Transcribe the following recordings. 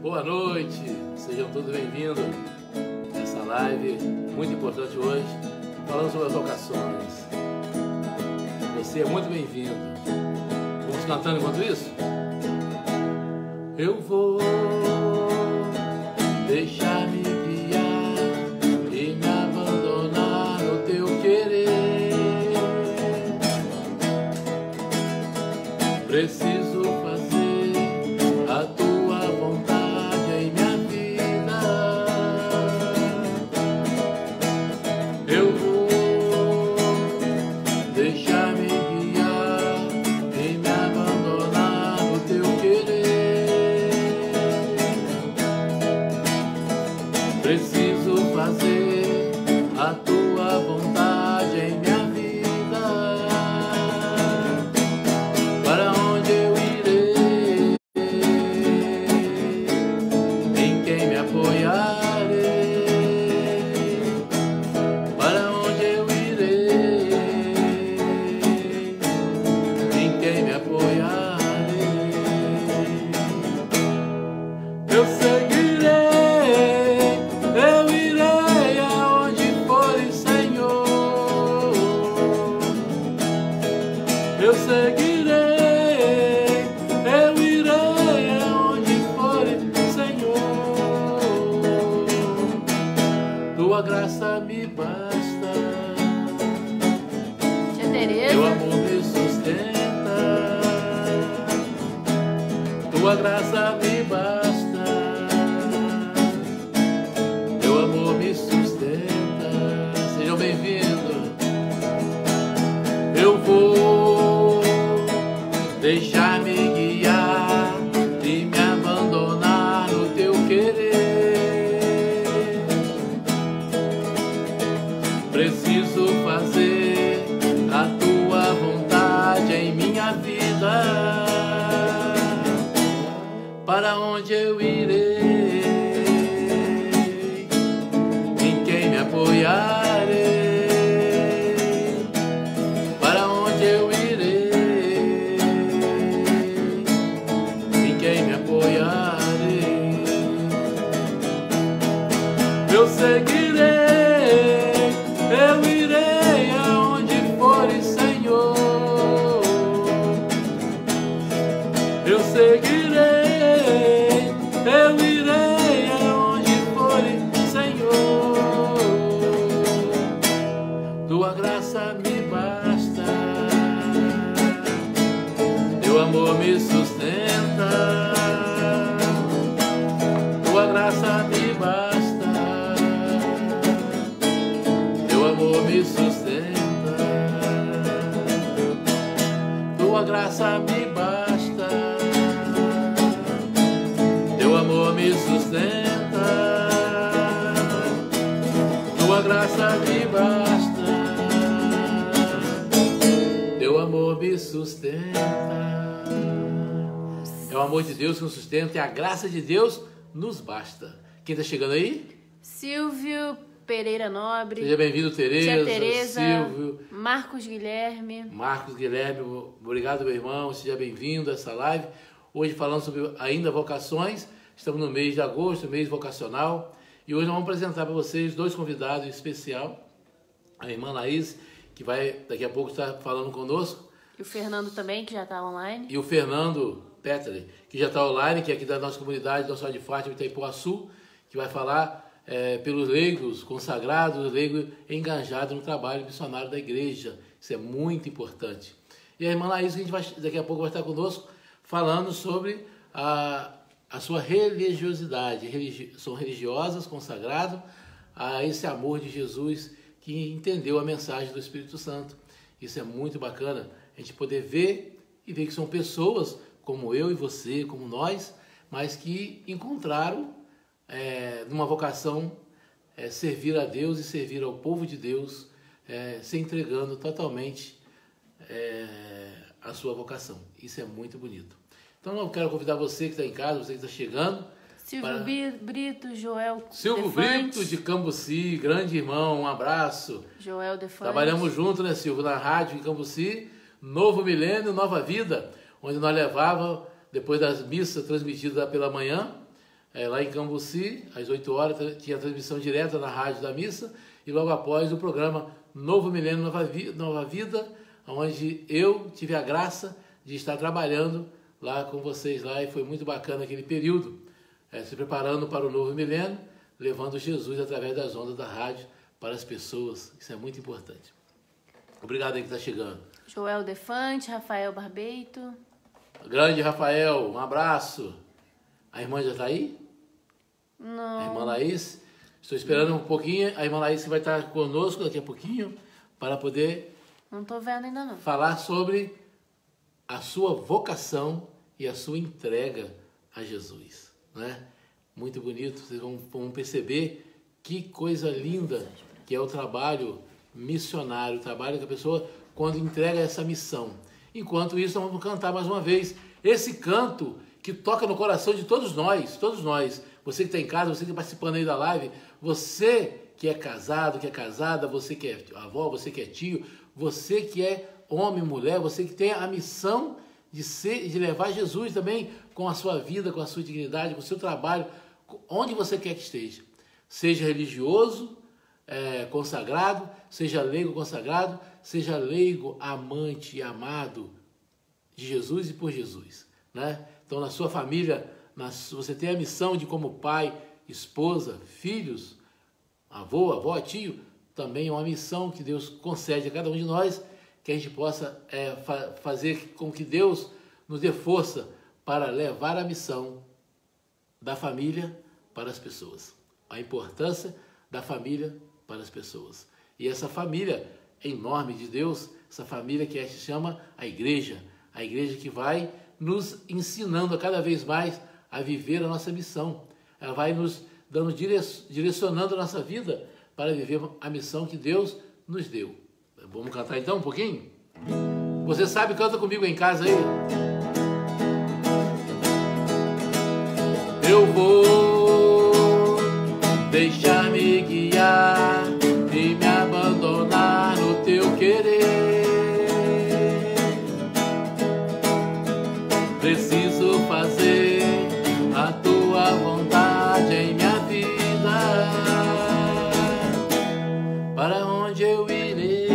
Boa noite, sejam todos bem-vindos a essa live muito importante hoje, falando sobre as vocações. Você é muito bem-vindo. Vamos cantando enquanto isso? Eu vou deixar-me guiar e me abandonar no teu querer. Preciso fazer a tua vontade em minha vida. Eu vou deixar-me guiar e me abandonar no teu querer. Preciso fazer a tua vontade em minha vida. Para onde eu irei? Em quem me apoiarei? Para onde eu irei? Em quem me apoiarei? Eu seguirei, eu irei aonde fores, Senhor. Eu seguirei, eu irei aonde fores, Senhor. Tua graça me basta, Tia Tereza. teu amor me sustenta. Tua graça me basta, teu amor me sustenta. Sejam bem-vindos. Eu vou deixar-me guiar e me abandonar no teu querer. Preciso fazer a tua vontade em minha vida. Para onde eu irei? Em quem me apoiarei? Para onde eu irei? Em quem me apoiarei? Eu seguirei, eu irei aonde fores, Senhor. Eu seguirei, eu irei aonde fores, Senhor. Tua graça me basta, teu amor me sustenta. Tua graça me basta, teu amor me sustenta. Tua graça me basta, teu amor me sustenta. Tua graça me basta, teu amor me sustenta. É o amor de Deus que nos sustenta e a graça de Deus nos basta. Quem está chegando aí? Silvio Pereira Nobre. Seja bem-vindo, Tereza. Tia Tereza. Silvio. Marcos Guilherme. Marcos Guilherme, obrigado, meu irmão. Seja bem-vindo a essa live. Hoje falando sobre ainda vocações. Estamos no mês de agosto, mês vocacional. E hoje nós vamos apresentar para vocês dois convidados em especial. A irmã Laís, que vai daqui a pouco estar falando conosco. E o Fernando também, que já está online. E o Fernando Petri, que já está online, que é aqui da nossa comunidade, Nossa Senhora de Fátima, Itaipuaçu, que vai falar pelos leigos consagrados, leigos engajados no trabalho missionário da igreja. Isso é muito importante. E a irmã Laís, que a gente vai, daqui a pouco vai estar conosco, falando sobre a sua religiosidade. São religiosas, consagradas a esse amor de Jesus, que entendeu a mensagem do Espírito Santo. Isso é muito bacana, a gente poder ver e ver que são pessoas como eu e você, como nós, mas que encontraram numa vocação servir a Deus e servir ao povo de Deus, se entregando totalmente a sua vocação. Isso é muito bonito. Então eu quero convidar você que está em casa, você que está chegando. Silvio Brito, Joel Silvio Defante. Brito de Cambuci, grande irmão, um abraço. Joel Defante. Trabalhamos juntos, né, Silvio, na rádio em Cambuci, Novo Milênio, Nova Vida, onde nós levávamos, depois das missas transmitidas pela manhã, lá em Cambuci, às 8 horas, tinha transmissão direta na rádio da missa, e logo após o programa Novo Milênio, Nova Vida, onde eu tive a graça de estar trabalhando lá com vocês lá, e foi muito bacana aquele período, se preparando para o Novo Milênio, levando Jesus através das ondas da rádio para as pessoas. Isso é muito importante. Obrigado aí que está chegando. Joel Defante, Rafael Barbeito. Grande Rafael, um abraço. A irmã já está aí? Não. A irmã Laís? Estou esperando um pouquinho. A irmã Laís vai estar conosco daqui a pouquinho para poder... Não estou vendo ainda não. Falar sobre a sua vocação e a sua entrega a Jesus, né? Muito bonito, vocês vão perceber que coisa linda que é o trabalho missionário, o trabalho que a pessoa, quando entrega essa missão. Enquanto isso, nós vamos cantar mais uma vez esse canto que toca no coração de todos nós, você que está em casa, você que está participando aí da live, você que é casado, que é casada, você que é avó, você que é tio, você que é homem, mulher, você que tem a missão de levar Jesus também com a sua vida, com a sua dignidade, com o seu trabalho, onde você quer que esteja. Seja religioso, consagrado, seja leigo consagrado, seja leigo amante e amado de Jesus e por Jesus, né? Então, na sua família, você tem a missão de, como pai, esposa, filhos, avô, avó, tio, também é uma missão que Deus concede a cada um de nós, que a gente possa fazer com que Deus nos dê força para levar a missão da família para as pessoas. A importância da família para as pessoas. E essa família enorme de Deus, essa família que se chama a igreja que vai nos ensinando a cada vez mais a viver a nossa missão. Ela vai nos dando, direcionando a nossa vida para viver a missão que Deus nos deu. Vamos cantar então um pouquinho? Você sabe, canta comigo em casa aí. Eu vou deixar-me guiar e me abandonar no teu querer. Preciso fazer a tua vontade em minha vida. Para onde eu irei?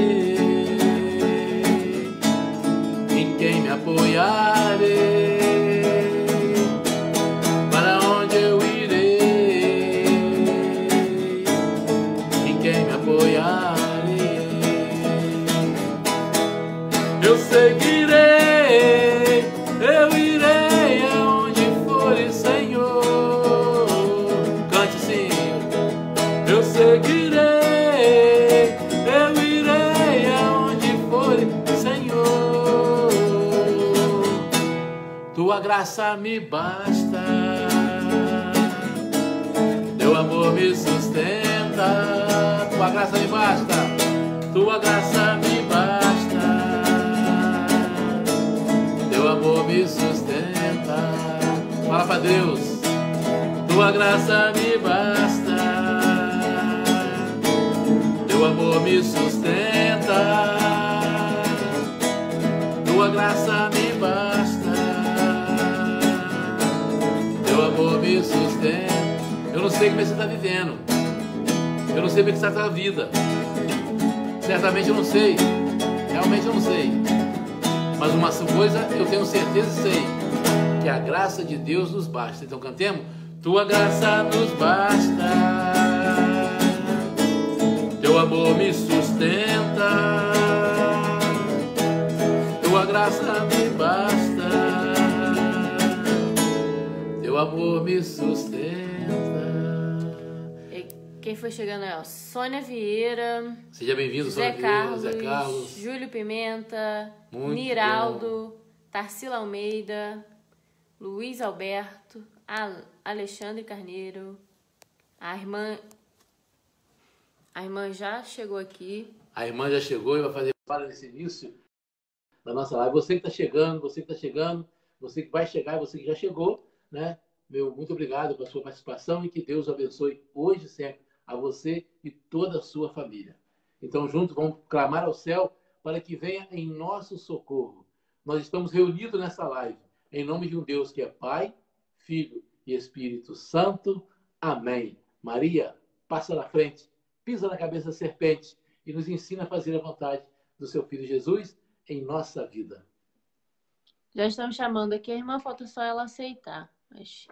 Em quem me apoiarei? Para onde eu irei? Em quem me apoiarei? Eu seguirei, eu irei aonde fores, Senhor. Cante sim. Eu seguirei, eu irei aonde fores, Senhor. Tua graça me basta, teu amor me sustenta. Tua graça me basta, tua graça me basta, teu amor me sustenta. Fala para Deus. Tua graça me basta, teu amor me sustenta. Tua graça me basta, teu amor me sustenta. Eu não sei como você está vivendo, eu não sei como é que está a sua vida. Certamente eu não sei, realmente eu não sei. Mas uma coisa eu tenho certeza e sei, que a graça de Deus nos basta. Então cantemos. Tua graça nos basta, teu amor me sustenta. Tua graça me basta, teu amor me sustenta. Quem foi chegando é Sônia Vieira. Seja bem-vindo, José Sônia Carlos, Vieira, José Carlos, Júlio Pimenta, Muito Niraldo, Tarsila Almeida, Luiz Alberto, Alexandre Carneiro. A irmã já chegou aqui. A irmã já chegou e vai fazer parte nesse início da nossa live. Você que está chegando, você que vai chegar e você que já chegou, né? Muito obrigado pela sua participação e que Deus abençoe hoje e sempre a você e toda a sua família. Então, juntos, vamos clamar ao céu para que venha em nosso socorro. Nós estamos reunidos nessa live em nome de um Deus que é Pai, Filho e Espírito Santo. Amém. Maria, passa na frente, pisa na cabeça da serpente e nos ensina a fazer a vontade do seu Filho Jesus em nossa vida. Já estão chamando aqui, a irmã, falta só ela aceitar. Mas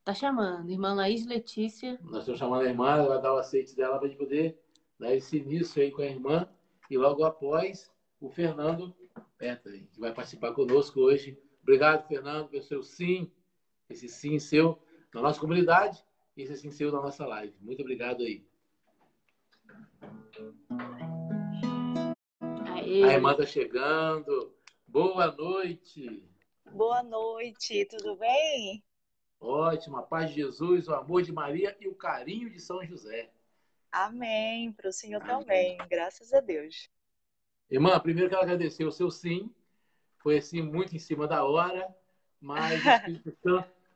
tá chamando. Irmã Laís Letícia. Nós estamos chamando a irmã, ela vai dar o aceite dela para a gente poder dar esse início aí com a irmã. E logo após, o Fernando Petri, que vai participar conosco hoje. Obrigado, Fernando, pelo seu sim, esse sim seu na nossa comunidade e esse sim seu na nossa live. Muito obrigado aí. Aê. A irmã está chegando. Boa noite. Boa noite, tudo bem? Ótimo, a paz de Jesus, o amor de Maria e o carinho de São José. Amém, para o Senhor Amém. também, graças a Deus. Irmã, primeiro quero agradecer o seu sim. Foi assim muito em cima da hora, mas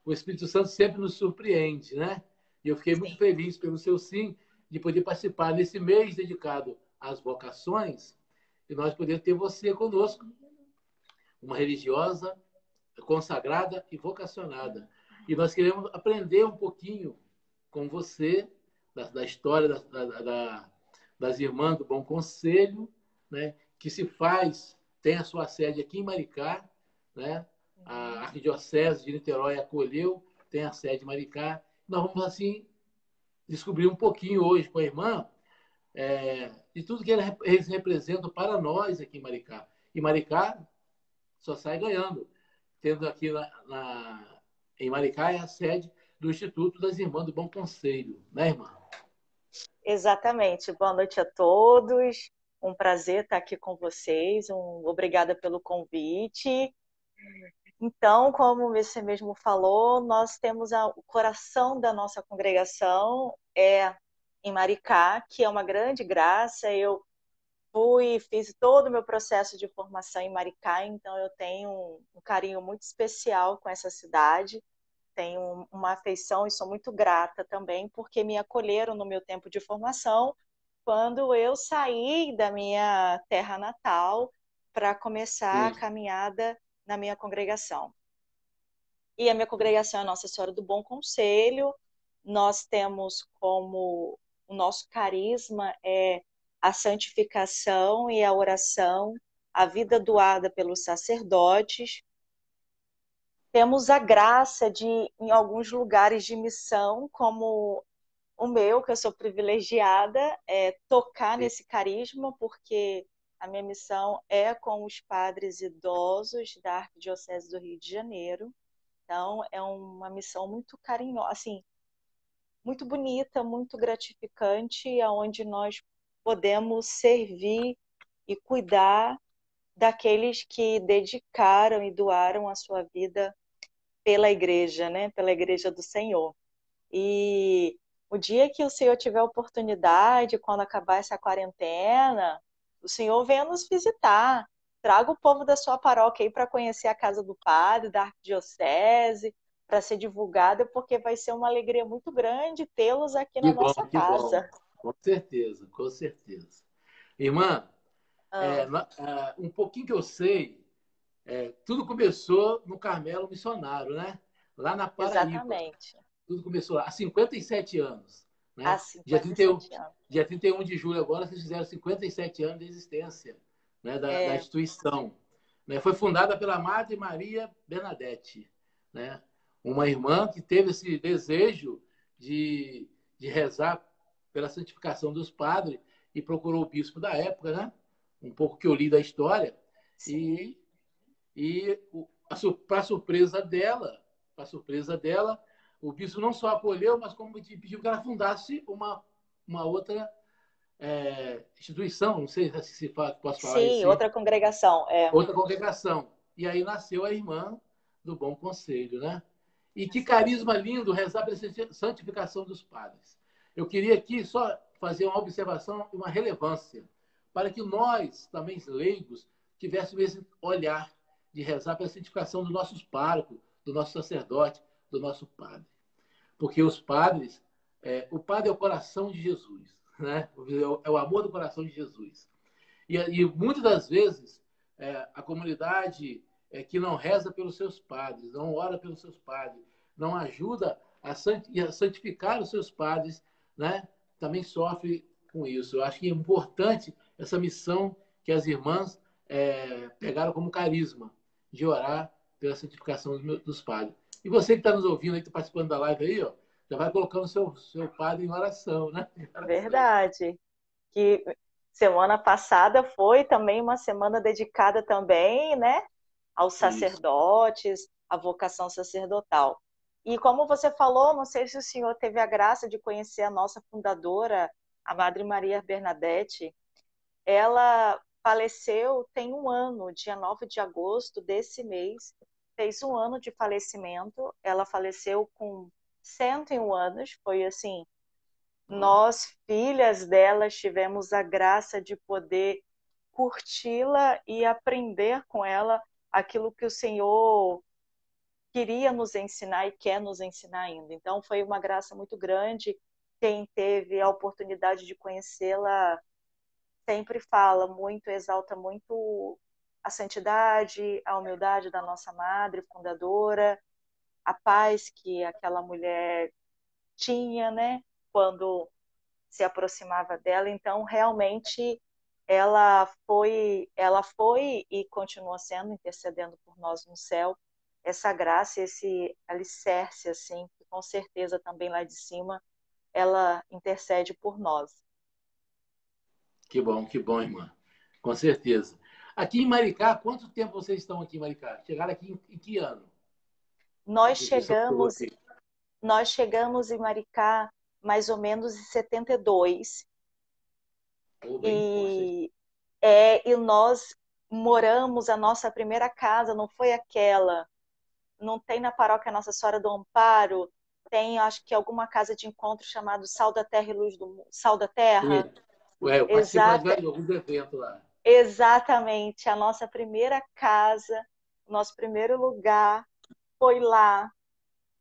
o Espírito Santo sempre nos surpreende, né? E eu fiquei muito feliz pelo seu sim de poder participar nesse mês dedicado às vocações e nós poder ter você conosco, uma religiosa, consagrada e vocacionada. E nós queremos aprender um pouquinho com você da história das Irmãs do Bom Conselho, né? Que tem a sua sede aqui em Maricá, né? A Arquidiocese de Niterói acolheu, tem a sede em Maricá. Nós vamos, assim, descobrir um pouquinho hoje com a irmã de tudo que eles representam para nós aqui em Maricá. E Maricá só sai ganhando, tendo aqui em Maricá é a sede do Instituto das Irmãs do Bom Conselho, né, irmã? Exatamente. Boa noite a todos. Um prazer estar aqui com vocês. Obrigada pelo convite. Então, como você mesmo falou, nós temos o coração da nossa congregação em Maricá, que é uma grande graça. Eu fiz todo o meu processo de formação em Maricá, então eu tenho um carinho muito especial com essa cidade. Tenho uma afeição e sou muito grata também, porque me acolheram no meu tempo de formação, quando eu saí da minha terra natal para começar a caminhada na minha congregação. E a minha congregação é Nossa Senhora do Bom Conselho. Nós temos como o nosso carisma a santificação e a oração, a vida doada pelos sacerdotes. Temos a graça de, em alguns lugares de missão, como o meu, que eu sou privilegiada, tocar nesse carisma, porque a minha missão é com os padres idosos da Arquidiocese do Rio de Janeiro. Então, é uma missão muito carinhosa, assim, muito bonita, muito gratificante, onde nós podemos servir e cuidar daqueles que dedicaram e doaram a sua vida pela igreja, né? Pela igreja do Senhor. E o dia que o Senhor tiver oportunidade, quando acabar essa quarentena, o Senhor venha nos visitar. Traga o povo da sua paróquia aí para conhecer a casa do padre, da arquidiocese, para ser divulgada, porque vai ser uma alegria muito grande tê-los aqui na nossa casa. Com certeza, com certeza. Irmã, um pouquinho que eu sei, tudo começou no Carmelo Missionário, né? Lá na Paraíba. Exatamente. Tudo começou lá, há 57 anos. Né? Há 57 anos. Dia 31 de julho agora, vocês fizeram 57 anos de existência, né, da instituição. Né? Foi fundada pela Madre Maria Bernadette, né? Uma irmã que teve esse desejo de rezar pela santificação dos padres e procurou o bispo da época, né? Um pouco que eu li da história. Sim. E para surpresa dela, o bispo não só acolheu, mas como pediu que ela fundasse uma outra instituição, não sei se posso falar isso. Sim, outra congregação. Outra congregação. E aí nasceu a Irmã do Bom Conselho, né? E que carisma lindo rezar pela santificação dos padres. Eu queria aqui só fazer uma observação e uma relevância, para que nós, também leigos, tivéssemos esse olhar de rezar pela santificação dos nossos párocos, do nosso sacerdote, do nosso padre. Porque os padres, o padre é o coração de Jesus, né? É o amor do coração de Jesus. E muitas das vezes a comunidade que não reza pelos seus padres, não ora pelos seus padres, não ajuda a santificar os seus padres, né? Também sofre com isso. Eu acho que é importante essa missão que as irmãs pegaram como carisma, de orar pela santificação dos padres. E você que está nos ouvindo aí, está participando da live aí, ó, já vai colocando seu padre em oração, né? Em oração. Verdade. Que semana passada foi também uma semana dedicada também, né, aos Isso. sacerdotes, à vocação sacerdotal. E como você falou, não sei se o senhor teve a graça de conhecer a nossa fundadora, a Madre Maria Bernadette. Ela faleceu tem um ano, dia 9 de agosto desse mês, fez um ano de falecimento. Ela faleceu com 101 anos, foi assim, nós, filhas delas, tivemos a graça de poder curti-la e aprender com ela aquilo que o Senhor queria nos ensinar e quer nos ensinar ainda. Então, foi uma graça muito grande. Quem teve a oportunidade de conhecê-la sempre fala muito, exalta muito a santidade, a humildade da nossa madre fundadora, a paz que aquela mulher tinha, né? Quando se aproximava dela. Então, realmente, ela foi e continua sendo, intercedendo por nós no céu, essa graça, esse alicerce, assim, que com certeza também lá de cima ela intercede por nós. Que bom, irmã. Com certeza. Aqui em Maricá, quanto tempo vocês estão aqui em Maricá? Chegaram aqui em que ano? Nós Essa expressão que chegou chegamos, aqui. nós chegamos em Maricá mais ou menos em 72 Ou bem, vocês. e e nós moramos a nossa primeira casa, não foi aquela. Não tem na paróquia Nossa Senhora do Amparo, tem acho que alguma casa de encontro chamado Sal da Terra e Luz do Sal da Terra. Eu participo às Exata, vezes de alguns eventos lá. exatamente, a nossa primeira casa, nosso primeiro lugar foi lá.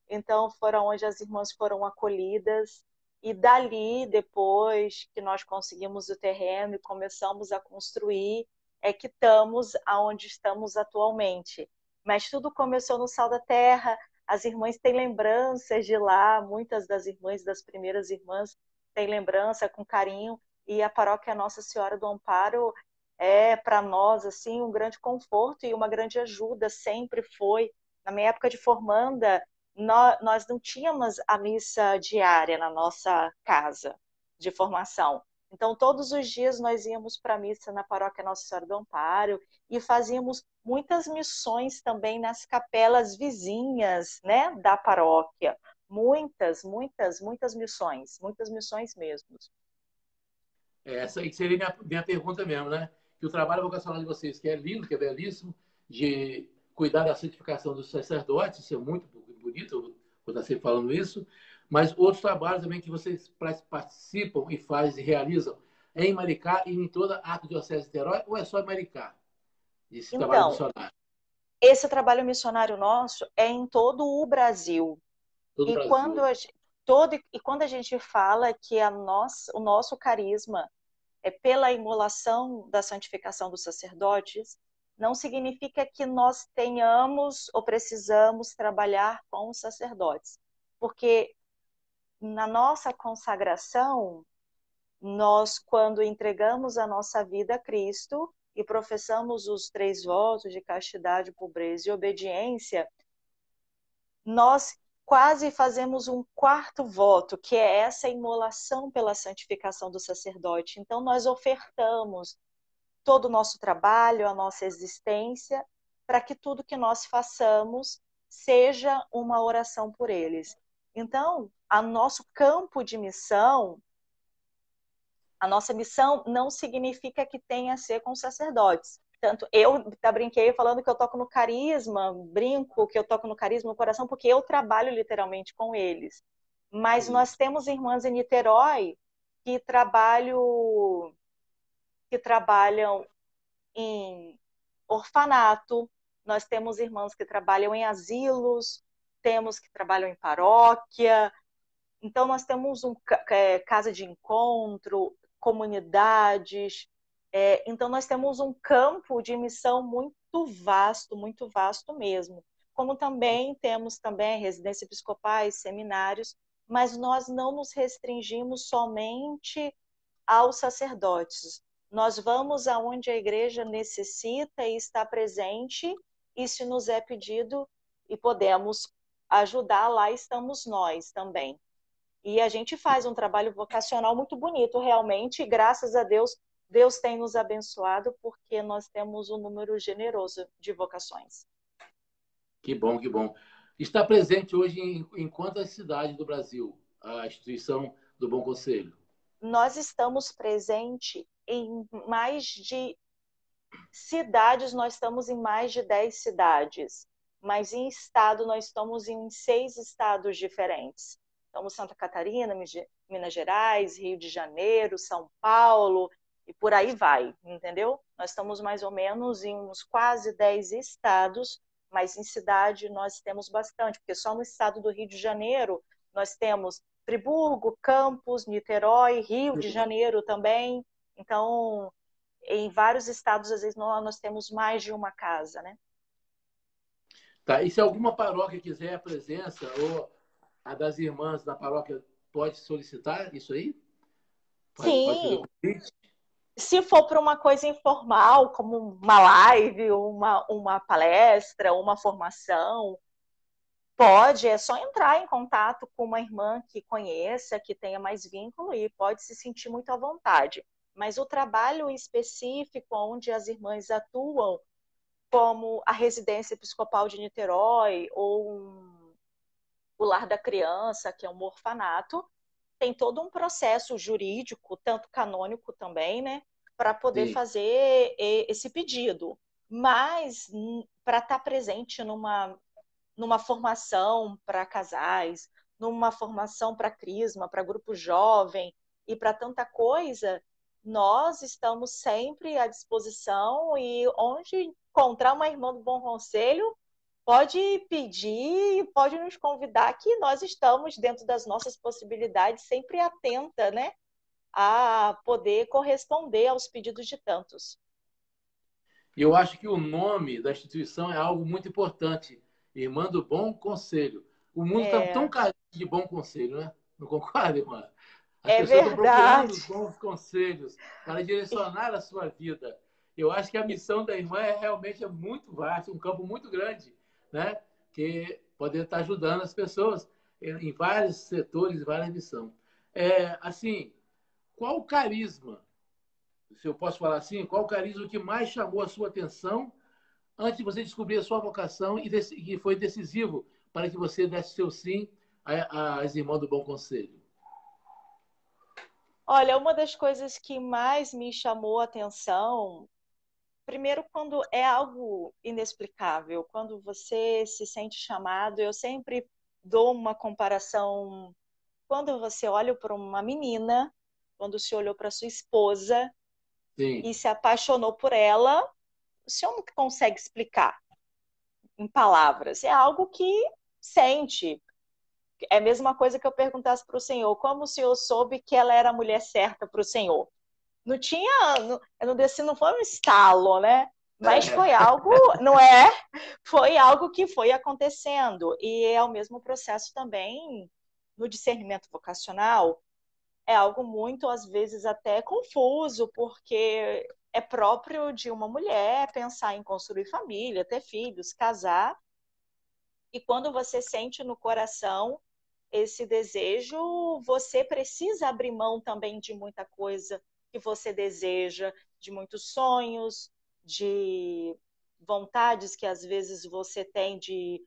Então foram onde as irmãs foram acolhidas e dali depois que nós conseguimos o terreno e começamos a construir, é que estamos aonde estamos atualmente. Mas tudo começou no Sal da Terra. As irmãs têm lembranças de lá, muitas das irmãs, das primeiras irmãs, têm lembrança com carinho, e a paróquia Nossa Senhora do Amparo é para nós assim um grande conforto e uma grande ajuda, sempre foi. Na minha época de formanda, nós não tínhamos a missa diária na nossa casa de formação. Então, todos os dias nós íamos para a missa na paróquia Nossa Senhora do Amparo e fazíamos muitas missões também nas capelas vizinhas, né, da paróquia. Muitas, muitas, muitas missões mesmo. Essa aí seria minha pergunta mesmo, né? Que o trabalho vocacional de vocês, que é lindo, que é belíssimo, de cuidar da santificação dos sacerdotes, isso é muito bonito, eu estar sempre falando isso, mas outros trabalhos também que vocês participam e fazem e realizam é em Maricá e em toda a Arquidiocese de Niterói, ou é só em Maricá, esse trabalho Então, missionário? esse trabalho missionário nosso é em todo o Brasil. Todo o E Brasil. quando a gente fala que o nosso carisma é pela imolação da santificação dos sacerdotes, não significa que nós tenhamos ou precisamos trabalhar com os sacerdotes. Porque na nossa consagração, nós, quando entregamos a nossa vida a Cristo e professamos os 3 votos de castidade, pobreza e obediência, nós quase fazemos um quarto voto, que é essa imolação pela santificação do sacerdote. Então, nós ofertamos todo o nosso trabalho, a nossa existência, para que tudo que nós façamos seja uma oração por eles. Então, a nosso campo de missão, a nossa missão não significa que tenha a ser com sacerdotes. Tanto eu brinquei falando que eu toco no carisma, brinco que eu toco no carisma no coração, porque eu trabalho literalmente com eles. Mas nós Isso. temos irmãs em Niterói que trabalham em orfanato, nós temos irmãos que trabalham em asilos, temos que trabalham em paróquia. Então nós temos casa de encontro, comunidades, Então, nós temos um campo de missão muito vasto mesmo. Como também temos também residência episcopais, seminários, mas nós não nos restringimos somente aos sacerdotes. Nós vamos aonde a igreja necessita e está presente, e se nos é pedido e podemos ajudar, lá estamos nós também. E a gente faz um trabalho vocacional muito bonito, realmente, e graças a Deus, Deus tem nos abençoado porque nós temos um número generoso de vocações. Que bom, que bom. Está presente hoje em quantas cidades do Brasil a instituição do Bom Conselho? Nós estamos presentes em mais de cidades, nós estamos em mais de 10 cidades, mas em estado nós estamos em 6 estados diferentes. Estamos Santa Catarina, Minas Gerais, Rio de Janeiro, São Paulo, e por aí vai, entendeu? Nós estamos mais ou menos em uns quase 10 estados, mas em cidade nós temos bastante, porque só no estado do Rio de Janeiro nós temos Friburgo, Campos, Niterói, Rio de Janeiro também. Então, em vários estados, às vezes, nós temos mais de uma casa, né? Tá. E se alguma paróquia quiser a presença, ou a das irmãs da paróquia pode solicitar isso aí? Pode fazer o Sim, convite? se for para uma coisa informal, como uma live, uma palestra, uma formação, pode, é só entrar em contato com uma irmã que conheça, que tenha mais vínculo e pode se sentir muito à vontade. Mas o trabalho específico onde as irmãs atuam, como a residência episcopal de Niterói ou o lar da criança, que é um orfanato, tem todo um processo jurídico, tanto canônico também, né, para poder Sim. fazer esse pedido. Mas para estar presente numa formação para casais, numa formação para crisma, para grupo jovem e para tanta coisa, nós estamos sempre à disposição e onde encontrar uma irmã do Bom Conselho, pode pedir, pode nos convidar, que nós estamos dentro das nossas possibilidades, sempre atenta, né, a poder corresponder aos pedidos de tantos. E eu acho que o nome da instituição é algo muito importante. Irmã do Bom Conselho. O mundo está tão carente de bom conselho, né? Não concorda, irmã? As É pessoas estão procurando verdade. bons conselhos para direcionar a sua vida. Eu acho que a missão da irmã realmente é muito vasta, um campo muito grande, né? Que poder estar ajudando as pessoas em vários setores, várias missões. Assim, qual o carisma, se eu posso falar assim, qual o carisma que mais chamou a sua atenção antes de você descobrir a sua vocação e que foi decisivo para que você desse seu sim às irmãs do Bom Conselho? Olha, uma das coisas que mais me chamou a atenção, primeiro, quando é algo inexplicável, quando você se sente chamado, eu sempre dou uma comparação. Quando você olha para uma menina, quando se olhou para sua esposa Sim. e se apaixonou por ela, o senhor não consegue explicar em palavras. É algo que sente. É a mesma coisa que eu perguntasse para o senhor, como o senhor soube que ela era a mulher certa para o senhor? Não tinha, não foi um estalo, né? Mas foi algo, não é? Foi algo que foi acontecendo. E é o mesmo processo também no discernimento vocacional. É algo muito, às vezes, até confuso, porque é próprio de uma mulher pensar em construir família, ter filhos, casar. E quando você sente no coração esse desejo, você precisa abrir mão também de muita coisa que você deseja, de muitos sonhos, de vontades que às vezes você tem de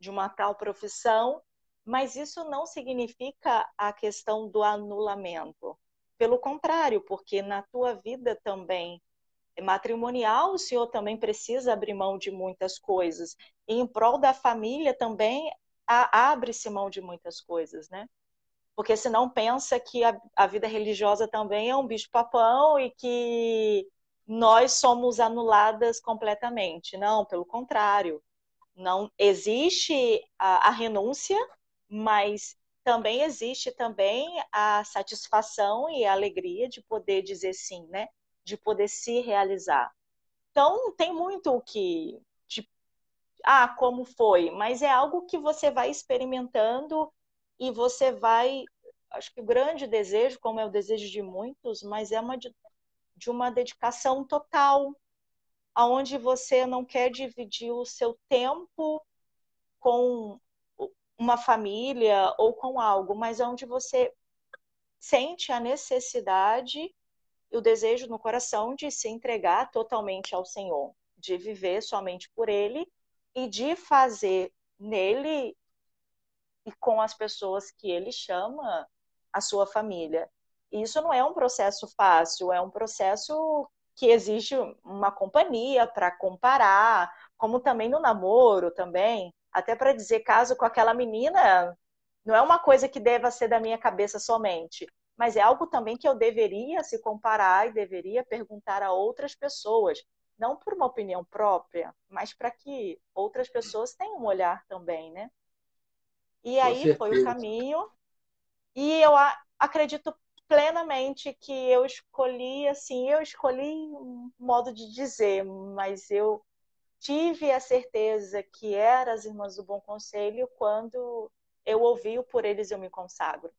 uma tal profissão, mas isso não significa a questão do anulamento. Pelo contrário, porque na tua vida também matrimonial, o senhor também precisa abrir mão de muitas coisas. E em prol da família também abre-se mão de muitas coisas, né? Porque senão pensa que a vida religiosa também é um bicho-papão e que nós somos anuladas completamente. Não, pelo contrário. Não existe a renúncia, mas também existe também a satisfação e a alegria de poder dizer sim, né? de poder se realizar. Então, tem muito o que... como foi? Mas é algo que você vai experimentando e você vai... Acho que o grande desejo, como é o desejo de muitos, mas é de uma dedicação total, aonde você não quer dividir o seu tempo com uma família ou com algo, mas onde você sente a necessidade e o desejo no coração de se entregar totalmente ao Senhor, de viver somente por Ele e de fazer nele e com as pessoas que Ele chama a sua família. E isso não é um processo fácil, é um processo que exige uma companhia para comparar, como também no namoro também, até para dizer caso com aquela menina, não é uma coisa que deva ser da minha cabeça somente, mas é algo também que eu deveria se comparar e deveria perguntar a outras pessoas, não por uma opinião própria, mas para que outras pessoas tenham um olhar também, né? E Com aí foi o certeza. caminho, e eu acredito plenamente que eu escolhi um modo de dizer, mas eu tive a certeza que eram as Irmãs do Bom Conselho quando eu ouvi o Por Eles Eu Me Consagro.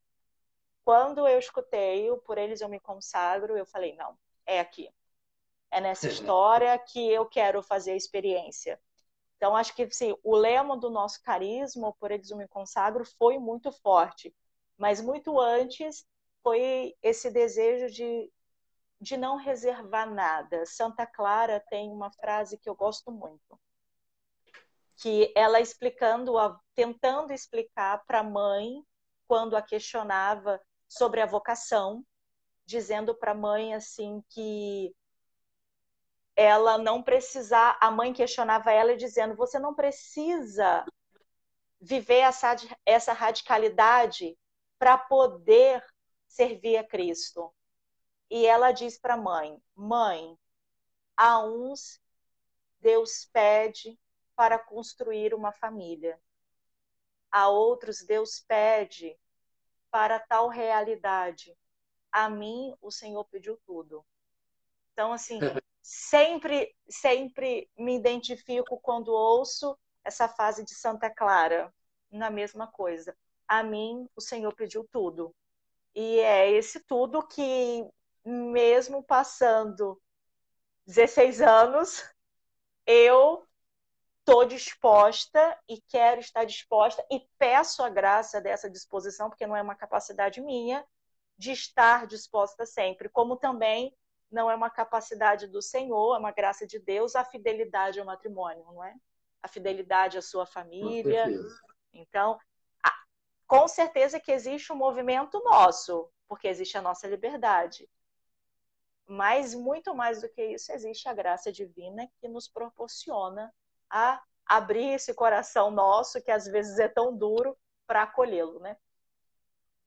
Quando eu escutei o Por Eles Eu Me Consagro, eu falei, não, é aqui. É nessa história que eu quero fazer a experiência. Então, acho que assim, o lema do nosso carisma, o Por Eles Eu Me Consagro, foi muito forte. Mas muito antes foi esse desejo de não reservar nada. Santa Clara tem uma frase que eu gosto muito, que ela tentando explicar para a mãe, quando a questionava sobre a vocação, dizendo para a mãe assim que ela não precisar, a mãe questionava ela dizendo, você não precisa viver essa radicalidade para poder servir a Cristo. E ela diz para a mãe, mãe, a uns Deus pede para construir uma família, a outros Deus pede para tal realidade. A mim o Senhor pediu tudo. Então, assim, sempre me identifico quando ouço essa fase de Santa Clara, na mesma coisa. A mim o Senhor pediu tudo. E é esse tudo que, mesmo passando 16 anos, eu estou disposta e quero estar disposta e peço a graça dessa disposição, porque não é uma capacidade minha, de estar disposta sempre, como também não é uma capacidade do Senhor, é uma graça de Deus, a fidelidade ao matrimônio, não é? A fidelidade à sua Com família. certeza. Então, com certeza que existe um movimento nosso, porque existe a nossa liberdade. Mas, muito mais do que isso, existe a graça divina que nos proporciona a abrir esse coração nosso, que às vezes é tão duro, para acolhê-lo, né?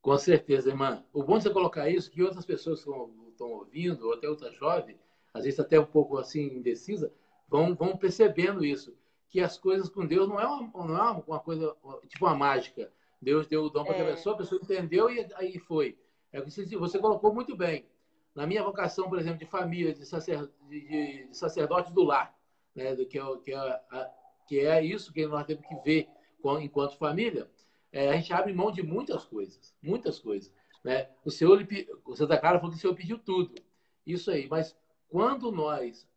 Com certeza, irmã. O bom de você colocar isso, que outras pessoas que estão ouvindo, ou até outras jovens, às vezes até um pouco assim indecisa, vão percebendo isso, que as coisas com Deus não é uma coisa, tipo uma mágica. Deus deu o dom para a pessoa entendeu e aí foi. É o que você colocou muito bem. Na minha vocação, por exemplo, de família, de sacerdote do lar, né, que é isso que nós temos que ver enquanto família, a gente abre mão de muitas coisas, né? O Santa Clara falou que o Senhor pediu tudo, isso aí. Mas quando nós,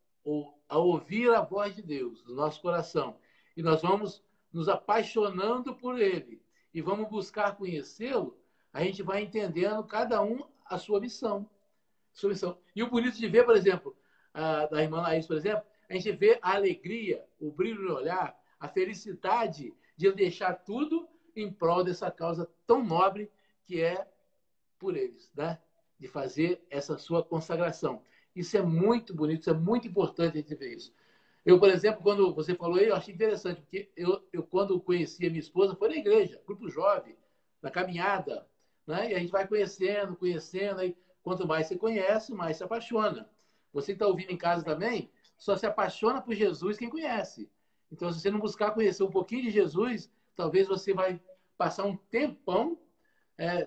ao ouvir a voz de Deus no nosso coração, e nós vamos nos apaixonando por Ele e vamos buscar conhecê-lo, a gente vai entendendo cada um a sua missão. E o bonito de ver, por exemplo, da irmã Laís, por exemplo, a gente vê a alegria, o brilho no olhar, a felicidade de deixar tudo em prol dessa causa tão nobre que é por eles, né? De fazer essa sua consagração. Isso é muito bonito, isso é muito importante a gente ver isso. Eu, por exemplo, quando você falou aí, eu achei interessante, porque eu quando conheci a minha esposa, foi na igreja, grupo jovem, na caminhada, né? E a gente vai conhecendo, aí quanto mais você conhece, mais se apaixona. Você que está ouvindo em casa também, só se apaixona por Jesus quem conhece. Então, se você não buscar conhecer um pouquinho de Jesus, talvez você vai passar um tempão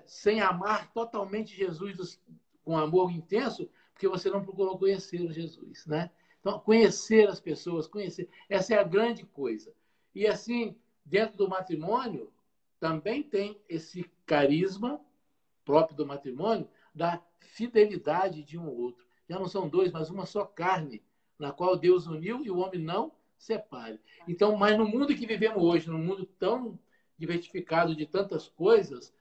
sem amar totalmente Jesus com amor intenso, porque porque você não procurou conhecer o Jesus, né? Então, conhecer as pessoas, conhecer, essa é a grande coisa. E assim, dentro do matrimônio, também tem esse carisma próprio do matrimônio, da fidelidade de um ao outro. Já não são dois, mas uma só carne, na qual Deus uniu e o homem não separe. Então, mas no mundo que vivemos hoje, num mundo tão diversificado de tantas coisas,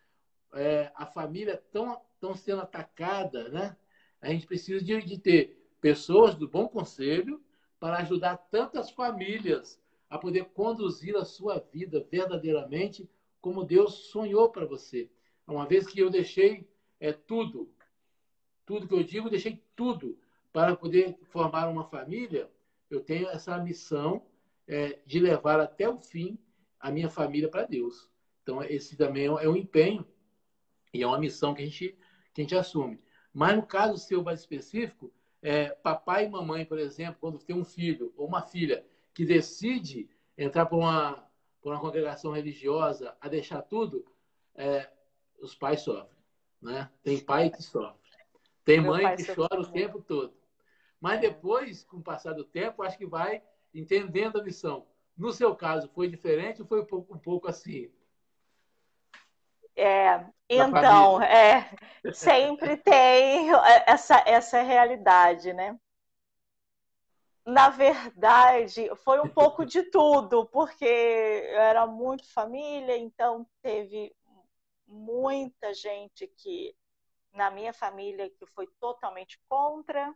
a família tão sendo atacada, né? A gente precisa de ter pessoas do bom conselho para ajudar tantas famílias a poder conduzir a sua vida verdadeiramente como Deus sonhou para você. Uma vez que eu deixei tudo que eu digo, deixei tudo para poder formar uma família, eu tenho essa missão de levar até o fim a minha família para Deus. Então, esse também é um empenho e é uma missão que a gente assume. Mas no caso seu mais específico, papai e mamãe, por exemplo, quando tem um filho ou uma filha que decide entrar por uma congregação religiosa a deixar tudo, os pais sofrem, né? Tem pai que sofre. Tem Meu mãe pai que sofreu chora o muito. tempo todo. Mas depois, com o passar do tempo, acho que vai entendendo a missão. No seu caso, foi diferente ou foi um pouco assim, na Então, família? sempre tem essa realidade, né? Na verdade, foi um pouco de tudo, porque eu era muito família, então teve muita gente que, na minha família, que foi totalmente contra.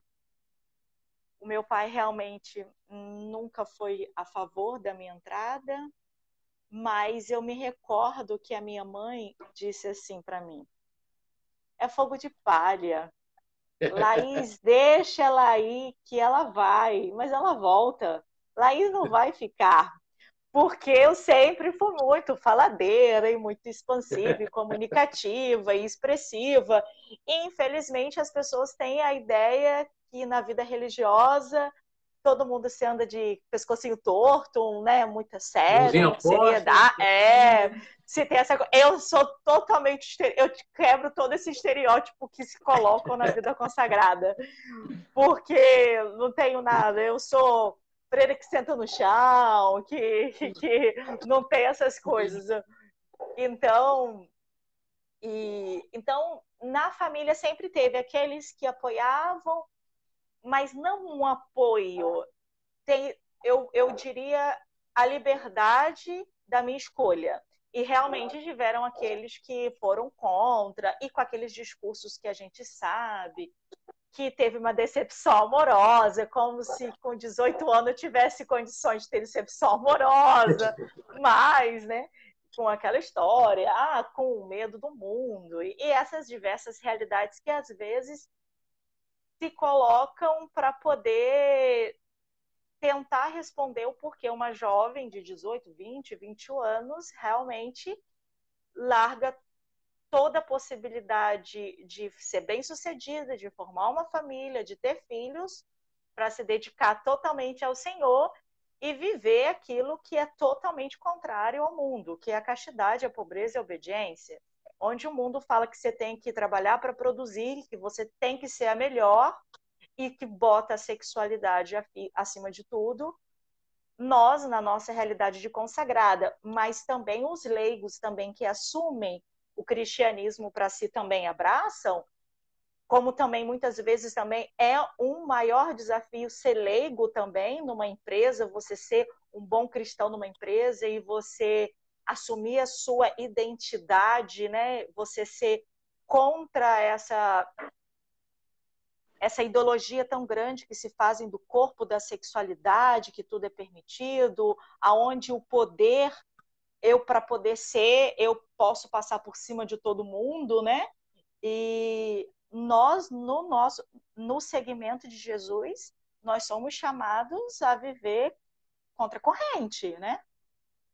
O meu pai realmente nunca foi a favor da minha entrada, mas eu me recordo que a minha mãe disse assim para mim: é fogo de palha. Laís, deixa ela aí que ela vai, mas ela volta. Laís não vai ficar, porque eu sempre fui muito faladeira e muito expansiva e comunicativa e expressiva. E, infelizmente, as pessoas têm a ideia que na vida religiosa todo mundo se anda de pescocinho torto, né? Muito sério, Mãozinha muito posta. seriedade. Se tem essa eu sou totalmente. Eu quebro todo esse estereótipo que se colocam na vida consagrada. Porque não tenho nada. Eu sou freira que senta no chão, que não tem essas coisas. Então, então, na família sempre teve aqueles que apoiavam, mas não um apoio. Eu diria a liberdade da minha escolha. E realmente tiveram aqueles que foram contra, e com aqueles discursos que a gente sabe, que teve uma decepção amorosa, como se com 18 anos eu tivesse condições de ter decepção amorosa, mas, né, com aquela história, com o medo do mundo, e essas diversas realidades que às vezes se colocam para poder tentar responder o porquê uma jovem de 18, 20, 21 anos realmente larga toda a possibilidade de ser bem-sucedida, de formar uma família, de ter filhos, para se dedicar totalmente ao Senhor e viver aquilo que é totalmente contrário ao mundo, que é a castidade, a pobreza e a obediência, onde o mundo fala que você tem que trabalhar para produzir, que você tem que ser a melhor e que bota a sexualidade acima de tudo. Nós, na nossa realidade de consagrada, mas também os leigos também que assumem o cristianismo para si também abraçam, como também muitas vezes também é um maior desafio ser leigo também numa empresa, você ser um bom cristão numa empresa e você assumir a sua identidade, né? Você ser contra essa ideologia tão grande que se fazem do corpo, da sexualidade, que tudo é permitido, aonde o poder, eu para poder ser, eu posso passar por cima de todo mundo, né? E nós, no segmento de Jesus, nós somos chamados a viver contra a corrente, né?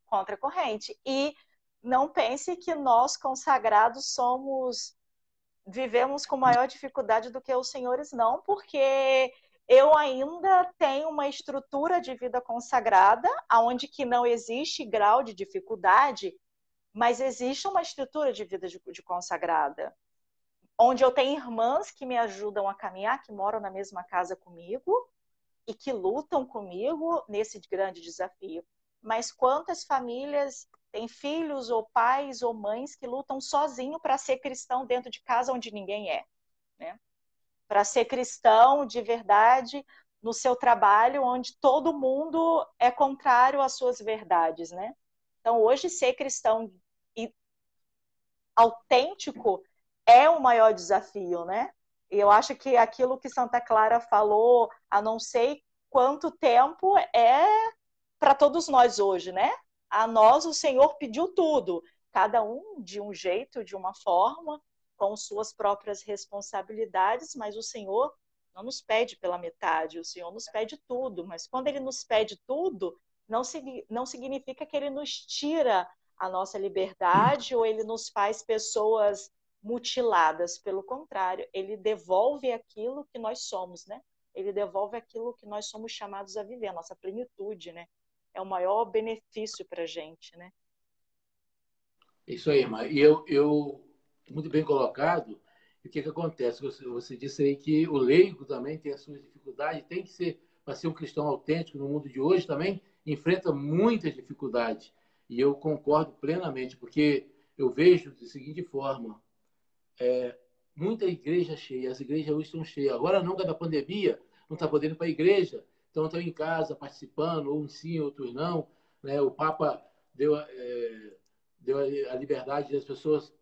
Contra a corrente. E não pense que nós, consagrados, vivemos com maior dificuldade do que os senhores, não, porque eu ainda tenho uma estrutura de vida consagrada, onde que não existe grau de dificuldade, mas existe uma estrutura de vida de consagrada. onde eu tenho irmãs que me ajudam a caminhar, que moram na mesma casa comigo e que lutam comigo nesse grande desafio. Mas quantas famílias têm filhos ou pais ou mães que lutam sozinho para ser cristão dentro de casa onde ninguém é, né? Para ser cristão de verdade no seu trabalho, onde todo mundo é contrário às suas verdades, né? Então, hoje, ser cristão e autêntico é o maior desafio, né? E eu acho que aquilo que Santa Clara falou há não sei quanto tempo é para todos nós hoje, né? A nós o Senhor pediu tudo, cada um de um jeito, de uma forma, com suas próprias responsabilidades, mas o Senhor não nos pede pela metade, o Senhor nos pede tudo, mas quando Ele nos pede tudo, não significa que Ele nos tira a nossa liberdade ou Ele nos faz pessoas mutiladas, pelo contrário, Ele devolve aquilo que nós somos, né? Ele devolve aquilo que nós somos chamados a viver, a nossa plenitude, né? É o maior benefício para a gente, né? Isso aí, irmã. E muito bem colocado. E o que acontece? Você disse aí que o leigo também tem as suas dificuldades, tem que ser, para ser um cristão autêntico no mundo de hoje também, enfrenta muitas dificuldades. E eu concordo plenamente, porque eu vejo da seguinte forma: muita igreja cheia, as igrejas hoje estão cheias. Agora não, da pandemia, não está podendo ir para a igreja, então estão em casa participando, ou uns sim, outros não. Né? O Papa deu a liberdade das pessoas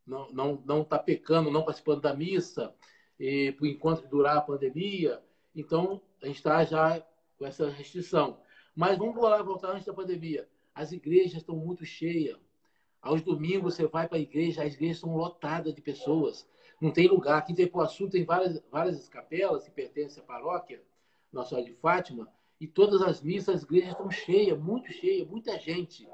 não tá pecando, não participando da missa, e por enquanto durar a pandemia. Então, a gente está já com essa restrição. Mas vamos voltar antes da pandemia. As igrejas estão muito cheias. Aos domingos você vai para a igreja, as igrejas estão lotadas de pessoas. Não tem lugar. Aqui em Ipuaçu tem várias capelas que pertencem à paróquia Nossa Senhora de Fátima, e todas as missas, as igrejas estão cheias, muita gente.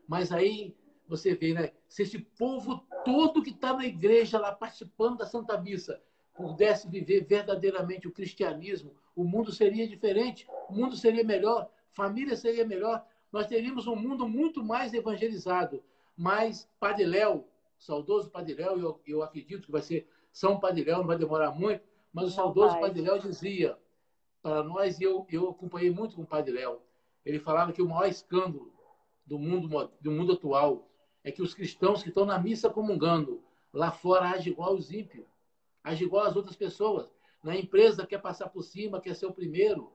Mas aí você vê, né? Se esse povo todo que está na igreja lá participando da Santa Missa pudesse viver verdadeiramente o cristianismo, o mundo seria diferente, o mundo seria melhor, família seria melhor, nós teríamos um mundo muito mais evangelizado. Mas Padre Léo, saudoso Padre Léo, eu acredito que vai ser São Padre Léo, não vai demorar muito, mas o saudoso Padre Léo dizia para nós, e eu acompanhei muito com o Padre Léo, ele falava que o maior escândalo do mundo atual é que os cristãos que estão na missa comungando, lá fora agem igual os ímpios, agem igual as outras pessoas. Na empresa quer passar por cima, quer ser o primeiro,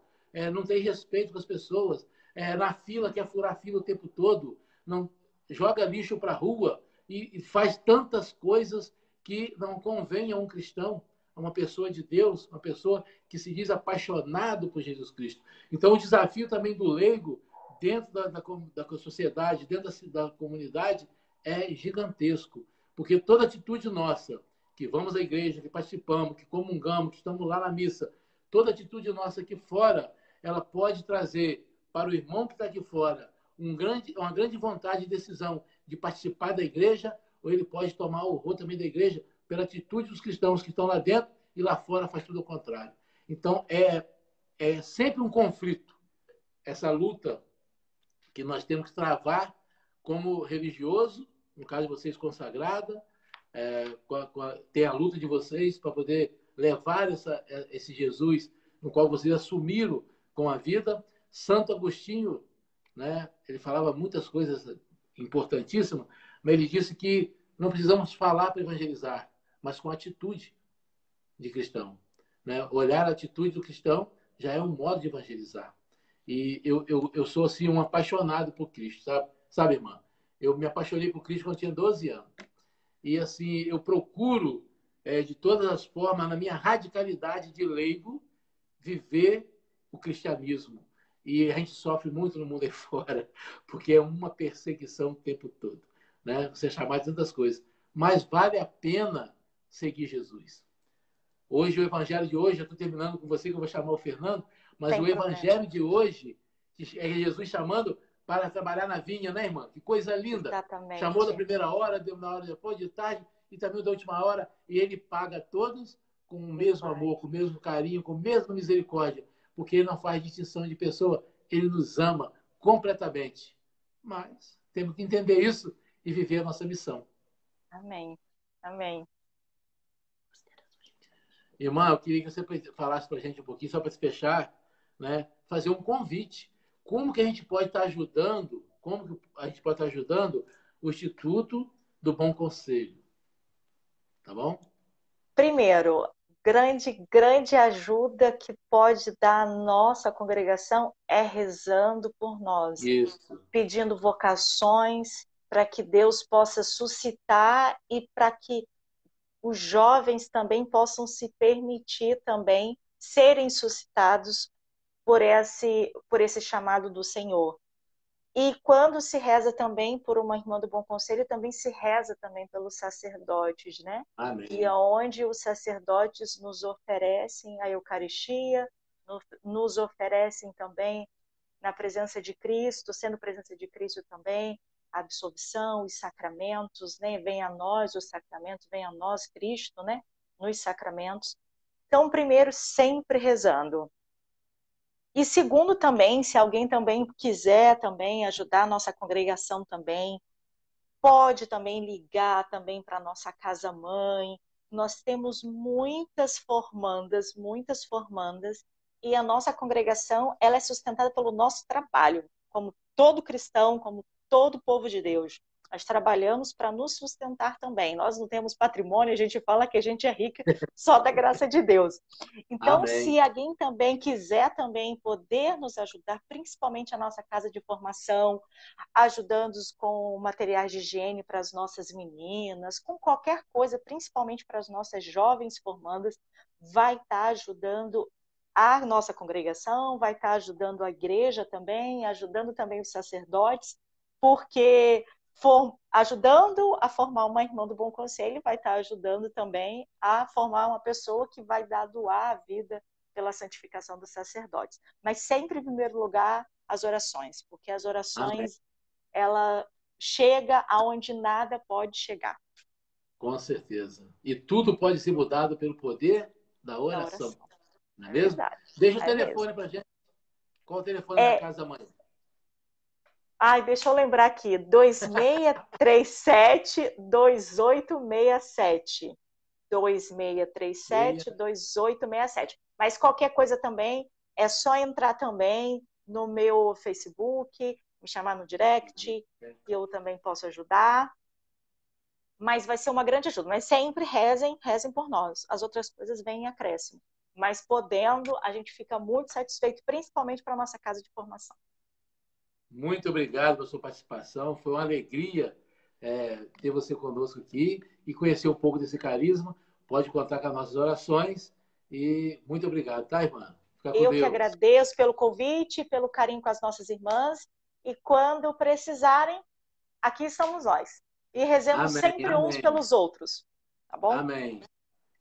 não tem respeito com as pessoas, na fila quer furar a fila o tempo todo, não joga lixo para a rua e faz tantas coisas que não convém a um cristão, a uma pessoa de Deus, uma pessoa que se diz apaixonado por Jesus Cristo. Então, o desafio também do leigo dentro da sociedade, dentro da comunidade, é gigantesco. Porque toda atitude nossa, que vamos à igreja, que participamos, que comungamos, que estamos lá na missa, toda atitude nossa aqui fora, ela pode trazer para o irmão que está aqui fora uma grande vontade e decisão de participar da igreja, ou ele pode tomar o horror também da igreja pela atitude dos cristãos que estão lá dentro e lá fora faz tudo ao contrário. Então, é sempre um conflito, essa luta que nós temos que travar como religioso, no caso de vocês consagrada, ter a luta de vocês para poder levar esse Jesus no qual vocês assumiram com a vida. Santo Agostinho, né, ele falava muitas coisas importantíssimas, mas ele disse que não precisamos falar para evangelizar, mas com atitude de cristão. Né? Olhar a atitude do cristão já é um modo de evangelizar. E eu sou assim um apaixonado por Cristo, sabe, irmã? Eu me apaixonei por Cristo quando tinha 12 anos. E assim, eu procuro, de todas as formas, na minha radicalidade de leigo, viver o cristianismo. E a gente sofre muito no mundo aí fora, porque é uma perseguição o tempo todo. Né? Você é chamado de tantas coisas. Mas vale a pena seguir Jesus. Hoje, o evangelho de hoje, eu estou terminando com você, que eu vou chamar o Fernando, mas o evangelho de hoje, que é Jesus chamando para trabalhar na vinha, né, irmã? Que coisa linda. Exatamente. Chamou da primeira hora, deu na hora depois, de tarde, e também da última hora, e ele paga a todos com o mesmo amor, com o mesmo carinho, com a mesma misericórdia, porque ele não faz distinção de pessoa, ele nos ama completamente. Mas temos que entender isso e viver a nossa missão. Amém. Amém. Irmã, eu queria que você falasse para a gente um pouquinho, só para se fechar, né? Fazer um convite. Como que a gente pode estar ajudando, como que a gente pode estar ajudando o Instituto do Bom Conselho, tá bom? Primeiro, grande ajuda que pode dar à nossa congregação é rezando por nós, Isso. pedindo vocações para que Deus possa suscitar e para que os jovens também possam se permitir também serem suscitados por esse chamado do Senhor. E quando se reza também por uma irmã do Bom Conselho, também se reza também pelos sacerdotes, né? Amém. E aonde os sacerdotes nos oferecem a Eucaristia, nos oferecem também na presença de Cristo, sendo presença de Cristo também, a absolvição, os sacramentos, né? Vem a nós os sacramentos, vem a nós Cristo, né? Nos sacramentos. Então, primeiro, sempre rezando. E segundo também, se alguém também quiser também ajudar a nossa congregação também, pode também ligar também para a nossa casa-mãe. Nós temos muitas formandas, e a nossa congregação ela é sustentada pelo nosso trabalho, como todo cristão, como todo povo de Deus. Nós trabalhamos para nos sustentar também. Nós não temos patrimônio, a gente fala que a gente é rica só da graça de Deus. Então, Amém. se alguém também quiser também poder nos ajudar, principalmente a nossa casa de formação, ajudando-os com materiais de higiene para as nossas meninas, com qualquer coisa, principalmente para as nossas jovens formandas, vai estar ajudando a nossa congregação, vai estar ajudando a igreja também, ajudando também os sacerdotes, porque ajudando a formar uma irmã do Bom Conselho, vai estar ajudando também a formar uma pessoa que vai doar a vida pela santificação dos sacerdotes. Mas sempre, em primeiro lugar, as orações, porque as orações, ela chega aonde nada pode chegar. Com certeza. E tudo pode ser mudado pelo poder da oração. Não é mesmo? Verdade. Deixa o telefone para a gente. Qual o telefone da casa-mãe? Ai, deixa eu lembrar aqui. 2637-2867. 2637-2867. Mas qualquer coisa também, é só entrar também no meu Facebook, me chamar no direct, que eu também posso ajudar. Mas vai ser uma grande ajuda. Mas sempre rezem por nós. As outras coisas vêm em acréscimo. Mas podendo, a gente fica muito satisfeito, principalmente para a nossa casa de formação. Muito obrigado pela sua participação. Foi uma alegria ter você conosco aqui e conhecer um pouco desse carisma. Pode contar com as nossas orações. E muito obrigado, tá, irmã? Fica com Eu Deus. que agradeço pelo convite, pelo carinho com as nossas irmãs. E quando precisarem, aqui estamos nós. E rezemos sempre uns pelos outros. Tá bom? Amém.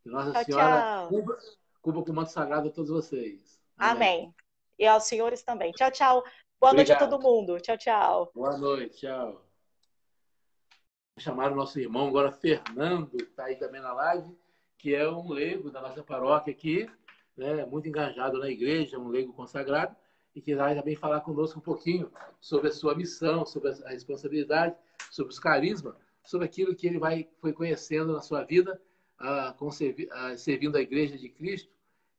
Que Nossa Tchau, Senhora tchau. cubra com o manto sagrado a todos vocês. Amém. E aos senhores também. Tchau, tchau. Boa noite a todo mundo. Tchau, tchau. Boa noite, tchau. Vou chamar o nosso irmão agora, Fernando, que está aí também na live, que é um leigo da nossa paróquia aqui, né, muito engajado na igreja, um leigo consagrado, e que vai também falar conosco um pouquinho sobre a sua missão, sobre a responsabilidade, sobre os carismas, sobre aquilo que ele foi conhecendo na sua vida, servindo a Igreja de Cristo,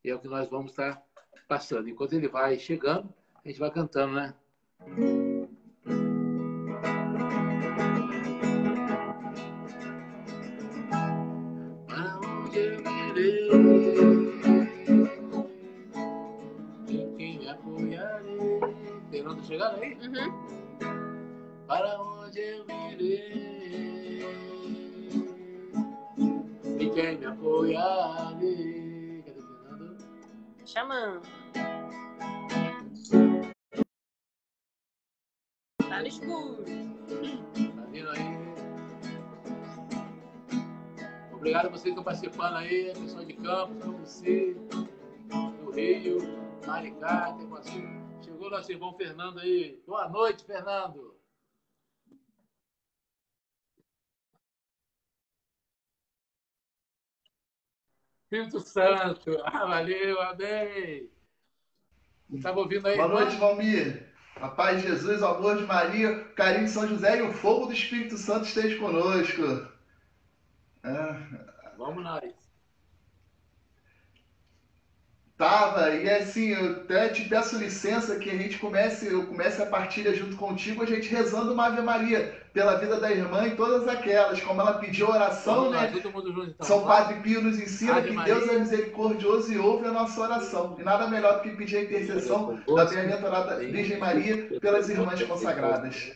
e é o que nós vamos estar passando. Enquanto ele vai chegando, a gente vai cantando, né? Para onde eu irei? Em quem me apoiarei? Fernando, chegando aí? Uhum. Para onde eu irei? Em quem me apoiarei? Cadê o Fernando? Chamando. Tá no escuro. Tá vindo aí? Obrigado a vocês que estão participando aí, pessoal de Campos, Cambuci, do Rio, Maricá, Teguaçu. Chegou nosso irmão Fernando aí. Boa noite, Fernando. Espírito Santo. Valeu, amém. Estava ouvindo aí, Boa irmã? noite, Valmir. A paz de Jesus, o amor de Maria, o carinho de São José e o fogo do Espírito Santo esteja conosco. Vamos nós. Tava, e assim, eu até te peço licença que eu comece a partilha junto contigo, a gente rezando uma Ave Maria pela vida da irmã e todas aquelas, como ela pediu oração, Vamos lá, né? todo mundo junto então. São Padre Pio nos ensina Ave que Maria, Deus é misericordioso e ouve a nossa oração. E nada melhor do que pedir a intercessão da bem-aventurada Virgem Maria pelas irmãs consagradas.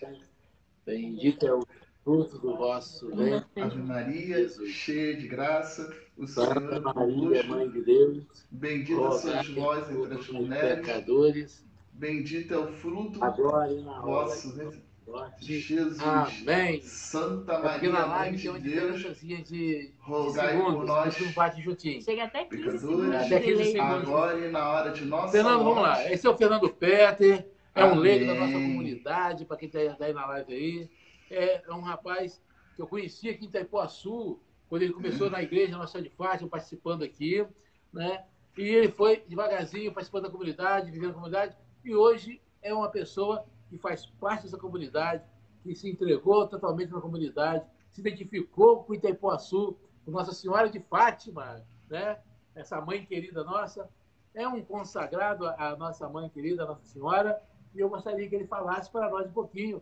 Bendito é o fruto do vosso ventre, Ave Maria, Jesus. cheia de graça, o Senhor Santa é Maria, convosco. Mãe de Deus, Bendita sois vós entre as mulheres. Pecadores, Bendito é o fruto agora e na hora vosso, de nossa morte. Jesus. Amém. Santa Porque Maria, na Mãe live de tem uma Deus, diferençazinha de rogai por segundos, nós, mas não bate juntinho. Chega até 15 pecadores, segundos de até 15 delay. segundos. agora e na hora de nossa Fernando, vamos lá. morte. Esse é o Fernando Petter, é um Amém. leigo da nossa comunidade, para quem está aí na live aí. É um rapaz que eu conheci aqui em Itaipuaçu, quando ele começou na igreja Nossa Senhora de Fátima, participando aqui, né? E ele foi devagarzinho participando da comunidade, vivendo na comunidade, e hoje é uma pessoa que faz parte dessa comunidade, que se entregou totalmente na comunidade, se identificou com Itaipuaçu, com Nossa Senhora de Fátima, né? Essa mãe querida nossa. É um consagrado à nossa mãe querida, a Nossa Senhora, e eu gostaria que ele falasse para nós um pouquinho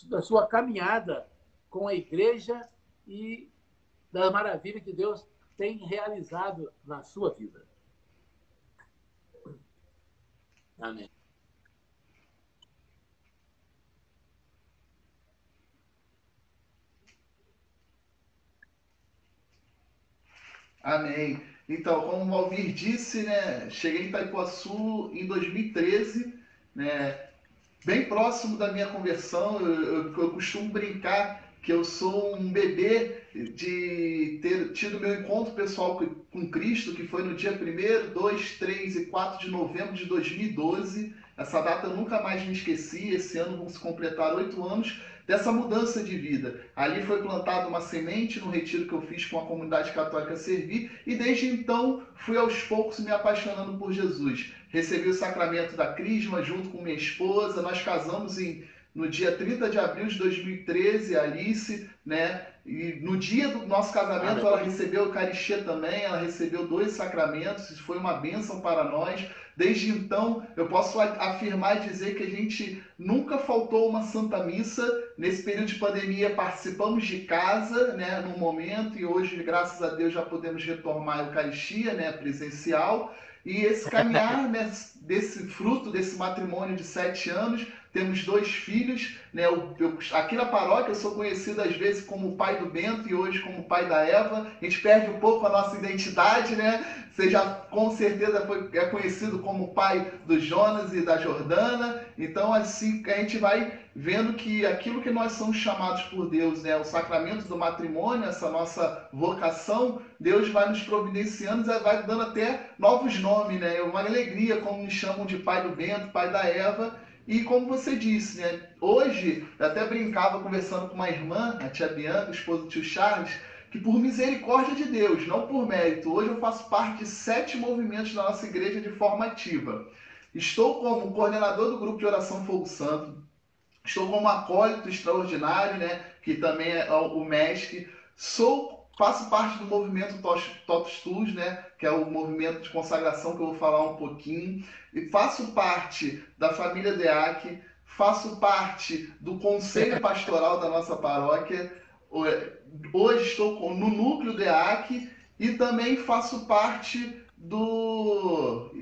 da sua caminhada com a igreja e da maravilha que Deus tem realizado na sua vida. Amém. Amém. Então, como o Valmir disse, né, cheguei em Itaipuaçu em 2013, né, bem próximo da minha conversão. Eu costumo brincar que eu sou um bebê de ter tido meu encontro pessoal com Cristo, que foi no dia 1º, 2, 3 e 4 de novembro de 2012. Essa data eu nunca mais me esqueci. Esse ano vão se completar 8 anos dessa mudança de vida. Ali foi plantada uma semente no retiro que eu fiz com a comunidade católica Servir, e desde então fui aos poucos me apaixonando por Jesus. Recebi o sacramento da Crisma junto com minha esposa, nós casamos no dia 30 de abril de 2013, a Alice, né? E no dia do nosso casamento ela recebeu a Eucaristia também, ela recebeu 2 sacramentos, isso foi uma bênção para nós. Desde então, eu posso afirmar e dizer que a gente nunca faltou uma Santa Missa. Nesse período de pandemia, participamos de casa, né, no momento, e hoje, graças a Deus, já podemos retomar a Eucaristia, né, presencial. E esse caminhar, né, desse fruto, desse matrimônio de 7 anos, temos 2 filhos, né? Aqui na paróquia eu sou conhecido às vezes como o pai do Bento e hoje como o pai da Eva. A gente perde um pouco a nossa identidade, né? Você já com certeza é conhecido como o pai do Jonas e da Jordana. Então assim a gente vai vendo que aquilo que nós somos chamados por Deus, né, o sacramento do matrimônio, essa nossa vocação, Deus vai nos providenciando e vai dando até novos nomes, né? É uma alegria como me chamam de pai do Bento, pai da Eva. E como você disse, né, hoje, eu até brincava conversando com uma irmã, a tia Bianca, esposa do tio Charles, que por misericórdia de Deus, não por mérito, hoje eu faço parte de 7 movimentos da nossa igreja de forma ativa. Estou como coordenador do grupo de oração Fogo Santo, estou como acólito extraordinário, né, que também é o MESC, faço parte do movimento Totus Tuus, né, que é o movimento de consagração que eu vou falar um pouquinho, e faço parte da família DEAC, faço parte do conselho pastoral da nossa paróquia, hoje estou no núcleo DEAC e também faço parte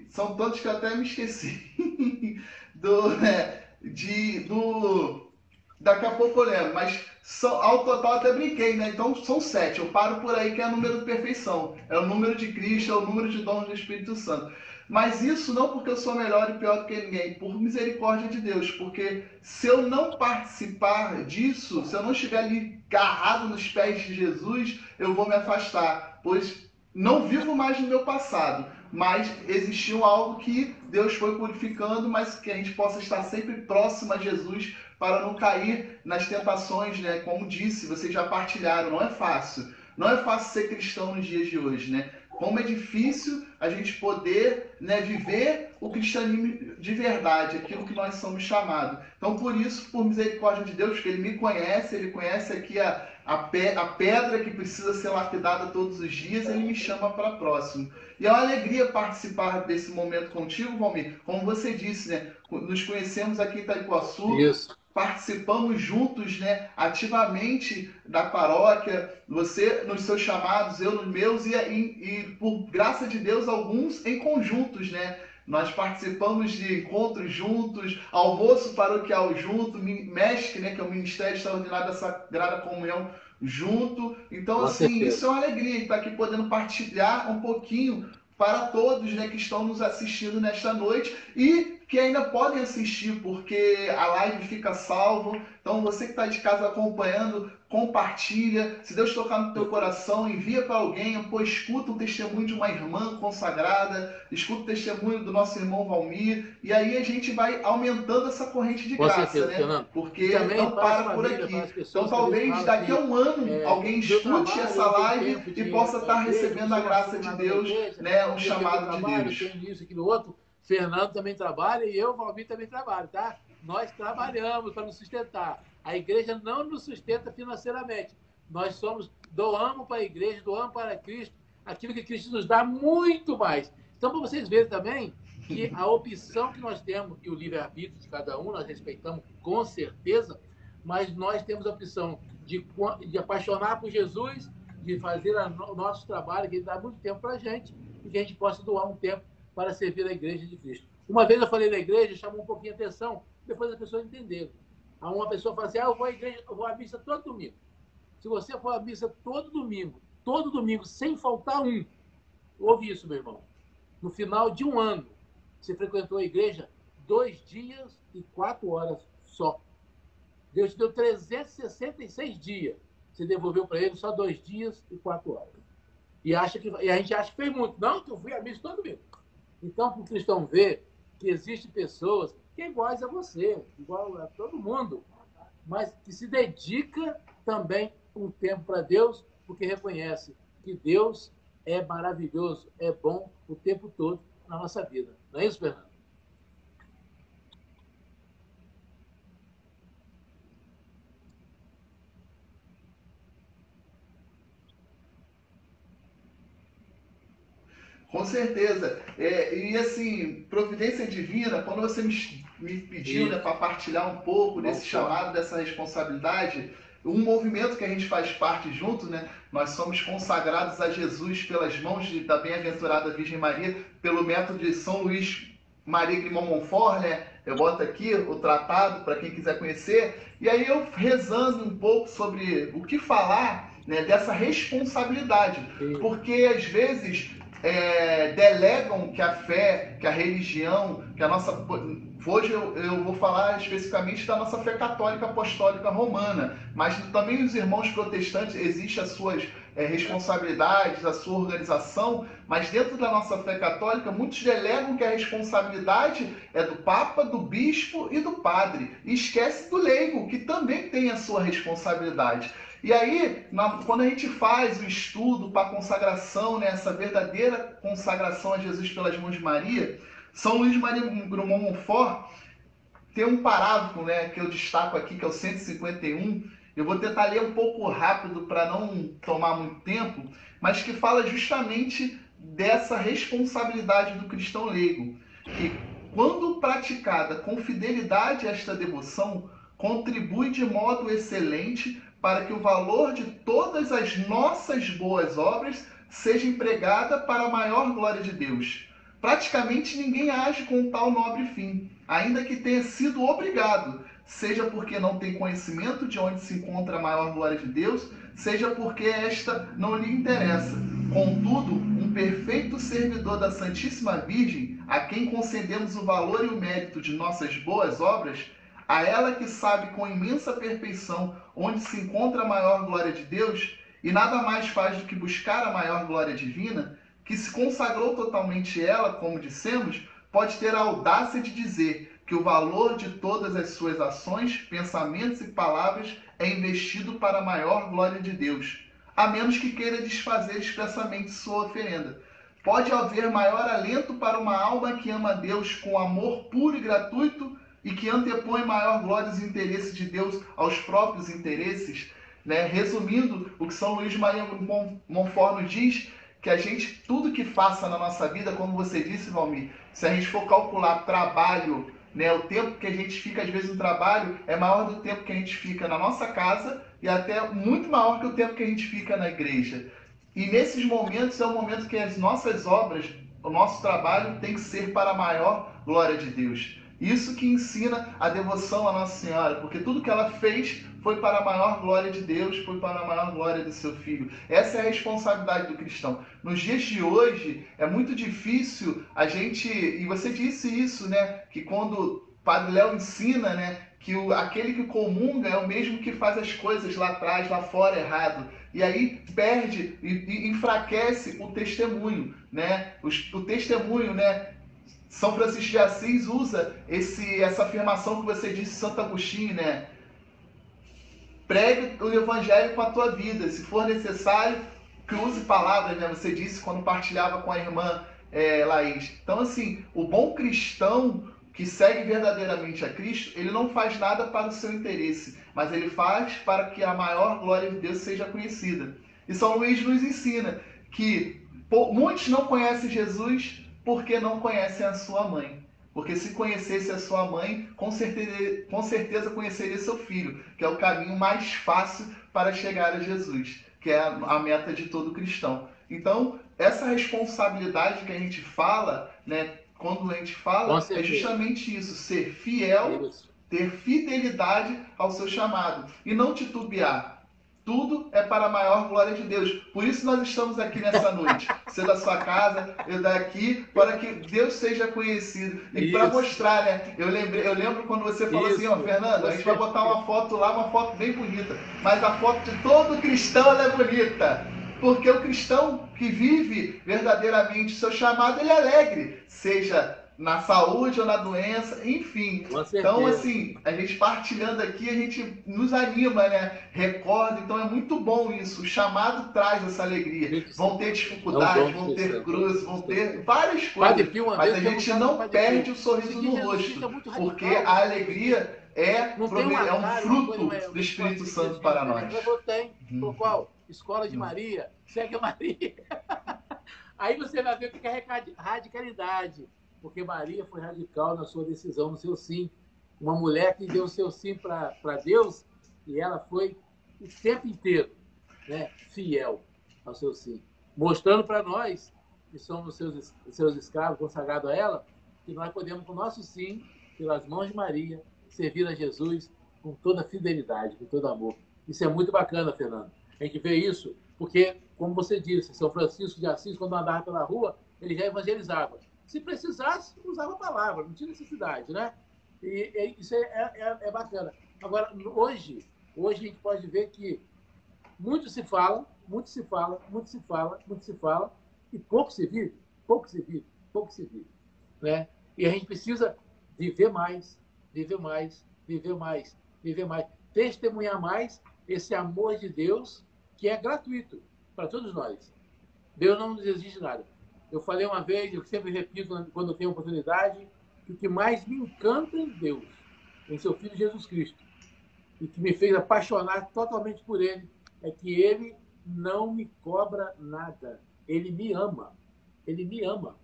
são tantos que eu até me esqueci, daqui a pouco eu lembro, mas ao total até brinquei, né? Então são 7, eu paro por aí que é o número de perfeição, é o número de Cristo, é o número de dons do Espírito Santo. Mas isso não porque eu sou melhor e pior do que ninguém, por misericórdia de Deus, porque se eu não participar disso, se eu não estiver ali agarrado nos pés de Jesus, eu vou me afastar, pois não vivo mais no meu passado, mas existiu algo que Deus foi purificando, mas que a gente possa estar sempre próximo a Jesus para não cair nas tentações, né? Como disse, vocês já partilharam, não é fácil. Não é fácil ser cristão nos dias de hoje, né? como é difícil a gente poder, né, viver o cristianismo de verdade, aquilo que nós somos chamados. Então, por isso, por misericórdia de Deus, que Ele me conhece, Ele conhece aqui a pedra que precisa ser lapidada todos os dias, Ele me chama para próximo. E é uma alegria participar desse momento contigo, Valmir. Como você disse, né, nos conhecemos aqui em Itaipuaçu. Isso. Participamos juntos, né, ativamente da paróquia, você nos seus chamados, eu nos meus, e por graça de Deus, alguns em conjuntos, né? Nós participamos de encontros juntos, almoço paroquial junto, MESC, né, que é o Ministério Extraordinário da Sagrada Comunhão, junto. Então, assim, isso é uma alegria estar aqui podendo partilhar um pouquinho para todos, né, que estão nos assistindo nesta noite e que ainda podem assistir, porque a live fica salvo. Então, você que está de casa acompanhando, compartilha. Se Deus tocar no teu coração, envia para alguém. Pô, escuta o testemunho de uma irmã consagrada, escuta o testemunho do nosso irmão Valmir, e aí a gente vai aumentando essa corrente de graça, certeza, né? Fernando. Porque não para por aqui. Então, talvez daqui a um ano alguém escute essa live e possa estar recebendo a graça de Deus, né? Um chamado de Deus. Tem isso, aquilo outro. Fernando também trabalha e eu, Valmir, também trabalho, tá? Nós trabalhamos para nos sustentar. A igreja não nos sustenta financeiramente. Nós doamos para a igreja, doamos para Cristo, aquilo que Cristo nos dá muito mais. Então, para vocês verem também que a opção que nós temos, e o livre-arbítrio de cada um, nós respeitamos com certeza, mas nós temos a opção de apaixonar por Jesus, de fazer o nosso trabalho, que ele dá muito tempo para a gente, e que a gente possa doar um tempo para servir a igreja de Cristo. Uma vez eu falei na igreja, chamou um pouquinho a atenção, depois as pessoas entenderam. Uma pessoa fala assim, eu vou à igreja, eu vou à missa todo domingo. Se você for à missa todo domingo, sem faltar um, ouve isso, meu irmão. No final de um ano, você frequentou a igreja 2 dias e 4 horas só. Deus te deu 366 dias. Você devolveu para ele só 2 dias e 4 horas. E a gente acha que fez muito. Não, que eu fui à missa todo domingo. Então, para o cristão ver que existem pessoas que são iguais a você, igual a todo mundo, mas que se dedica também um tempo para Deus, porque reconhece que Deus é maravilhoso, é bom o tempo todo na nossa vida. Não é isso, Fernando? Com certeza. E assim, providência divina, quando você me pediu, né, para partilhar um pouco desse chamado, dessa responsabilidade, um movimento que a gente faz parte junto, né? Nós somos consagrados a Jesus pelas mãos da bem-aventurada Virgem Maria, pelo método de São Luís Maria Grimond Montfort, né? Eu boto aqui o tratado para quem quiser conhecer. E aí eu rezando um pouco sobre o que falar, né, dessa responsabilidade. Porque às vezes delegam que a fé, que a religião, que a nossa... Hoje eu vou falar especificamente da nossa fé católica apostólica romana, mas também os irmãos protestantes, existem as suas responsabilidades, a sua organização, mas dentro da nossa fé católica, muitos delegam que a responsabilidade é do Papa, do Bispo e do Padre, e esquece do leigo, que também tem a sua responsabilidade. E aí, quando a gente faz o estudo para a consagração, né, essa verdadeira consagração a Jesus pelas mãos de Maria, São Luís Maria Grimond Montfort tem um parágrafo, né, que eu destaco aqui, que é o 151. Eu vou tentar ler um pouco rápido para não tomar muito tempo, mas que fala justamente dessa responsabilidade do cristão leigo, que quando praticada com fidelidade esta devoção, contribui de modo excelente para que o valor de todas as nossas boas obras seja empregada para a maior glória de Deus. Praticamente ninguém age com tal nobre fim, ainda que tenha sido obrigado, seja porque não tem conhecimento de onde se encontra a maior glória de Deus, seja porque esta não lhe interessa. Contudo, um perfeito servidor da Santíssima Virgem, a quem concedemos o valor e o mérito de nossas boas obras, a ela que sabe com imensa perfeição onde se encontra a maior glória de Deus, e nada mais faz do que buscar a maior glória divina, que se consagrou totalmente ela, como dissemos, pode ter a audácia de dizer que o valor de todas as suas ações, pensamentos e palavras é investido para a maior glória de Deus, a menos que queira desfazer expressamente sua oferenda. Pode haver maior alento para uma alma que ama a Deus com amor puro e gratuito e que antepõe maior glória e interesse de Deus aos próprios interesses? Né? Resumindo, o que São Luís Maria Monfort nos diz, que a gente, tudo que faça na nossa vida, como você disse, Valmir, se a gente for calcular trabalho, né, o tempo que a gente fica, às vezes, no trabalho, é maior do tempo que a gente fica na nossa casa e até muito maior que o tempo que a gente fica na igreja. E nesses momentos é o momento que as nossas obras, o nosso trabalho tem que ser para a maior glória de Deus. Isso que ensina a devoção à Nossa Senhora, porque tudo que ela fez foi para a maior glória de Deus, foi para a maior glória do seu Filho. Essa é a responsabilidade do cristão. Nos dias de hoje, é muito difícil a gente... E você disse isso, né? Que quando o Padre Léo ensina, né? Que aquele que comunga é o mesmo que faz as coisas lá atrás, lá fora, errado. E aí perde e enfraquece o testemunho, né? O testemunho, né? São Francisco de Assis usa essa afirmação que você disse, Santo Agostinho, né? Pregue o evangelho com a tua vida. Se for necessário, que use palavras, né? Você disse quando partilhava com a irmã Laís. Então, assim, o bom cristão que segue verdadeiramente a Cristo, ele não faz nada para o seu interesse, mas ele faz para que a maior glória de Deus seja conhecida. E São Luís nos ensina que muitos não conhecem Jesus porque não conhecem a sua mãe. Porque se conhecesse a sua mãe, com certeza conheceria seu filho, que é o caminho mais fácil para chegar a Jesus, que é a meta de todo cristão. Então, essa responsabilidade que a gente fala, né, quando a gente fala, é justamente isso, ser fiel, ter fidelidade ao seu chamado e não titubear. Tudo é para a maior glória de Deus. Por isso nós estamos aqui nessa noite. Você da sua casa, eu daqui, para que Deus seja conhecido. E para mostrar, né? Eu lembro quando você falou assim, ó, Fernando, a gente vai botar uma foto lá, uma foto bem bonita. Mas a foto de todo cristão ela é bonita. Porque o cristão que vive verdadeiramente o seu chamado, ele é alegre. Seja na saúde ou na doença, enfim. Então, assim, a gente partilhando aqui, a gente nos anima, né? Recorda, então é muito bom isso. O chamado traz essa alegria. Vão ter dificuldades, vão ter cruzes, vão ter várias coisas, mas a gente não perde o sorriso no rosto, porque a alegria é um fruto do Espírito Santo para nós. Por qual? Escola de Maria, segue a Maria. Aí você vai ver o que é radicalidade. Porque Maria foi radical na sua decisão, no seu sim. Uma mulher que deu o seu sim para Deus e ela foi o tempo inteiro, né, fiel ao seu sim. Mostrando para nós, que somos seus escravos, consagrados a ela, que nós podemos, com o nosso sim, pelas mãos de Maria, servir a Jesus com toda fidelidade, com todo amor. Isso é muito bacana, Fernando. A gente vê isso porque, como você disse, São Francisco de Assis, quando andava pela rua, ele já evangelizava. Se precisasse, usava a palavra, não tinha necessidade, né? E isso é bacana. Agora, hoje a gente pode ver que muito se fala, e pouco se vive, né? E a gente precisa viver mais, testemunhar mais esse amor de Deus que é gratuito para todos nós. Deus não nos exige nada. Eu falei uma vez, eu sempre repito quando eu tenho oportunidade, que o que mais me encanta em Deus, em seu Filho Jesus Cristo, e que me fez apaixonar totalmente por Ele, é que Ele não me cobra nada. Ele me ama. Ele me ama.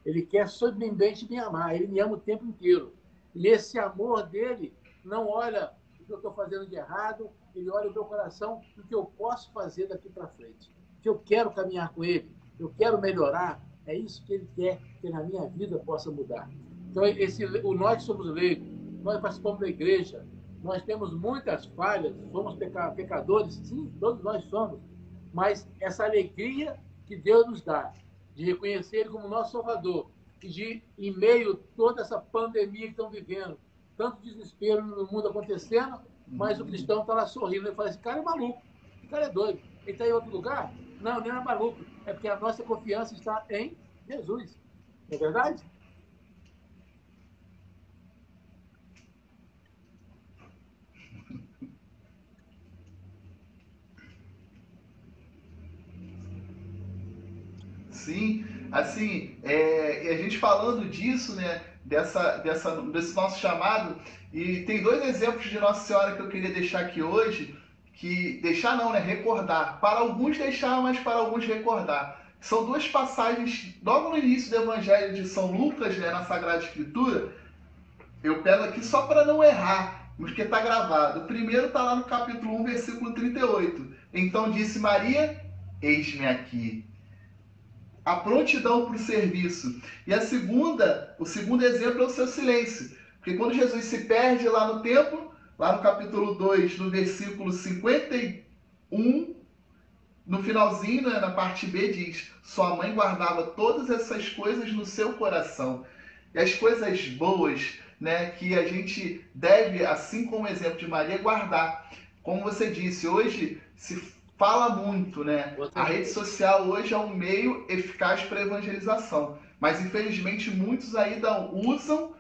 Ele quer soberanamente me amar. Ele me ama o tempo inteiro. E esse amor dele não olha o que eu estou fazendo de errado, ele olha o meu coração, o que eu posso fazer daqui para frente. Que eu quero caminhar com ele, eu quero melhorar, é isso que ele quer que na minha vida possa mudar. Então, nós somos leigos, nós participamos da igreja, nós temos muitas falhas, somos pecadores, sim, todos nós somos, mas essa alegria que Deus nos dá, de reconhecer Ele como nosso Salvador, e de, em meio a toda essa pandemia que estão vivendo, tanto desespero no mundo acontecendo, mas o cristão está lá sorrindo e fala, esse cara é maluco, esse cara é doido, ele está em outro lugar? Não, nem é maluco. É porque a nossa confiança está em Jesus. Não é verdade? Sim. Assim, e a gente falando disso, né, desse nosso chamado, e tem dois exemplos de Nossa Senhora que eu queria deixar aqui hoje, que deixar não, né, recordar. Para alguns deixar, mas para alguns recordar. São duas passagens logo no início do Evangelho de São Lucas, né, na Sagrada Escritura. Eu pego aqui só para não errar, porque está gravado. O primeiro está lá no capítulo 1, versículo 38. Então disse Maria, eis-me aqui. A prontidão para o serviço. E o segundo exemplo é o seu silêncio. Porque quando Jesus se perde lá no templo, lá no capítulo 2, no versículo 51, no finalzinho, né, na parte B, diz: sua mãe guardava todas essas coisas no seu coração. E as coisas boas, né, que a gente deve, assim como o exemplo de Maria, guardar. Como você disse, hoje se fala muito, né? A rede social hoje é um meio eficaz para evangelização. Mas, infelizmente, muitos ainda usam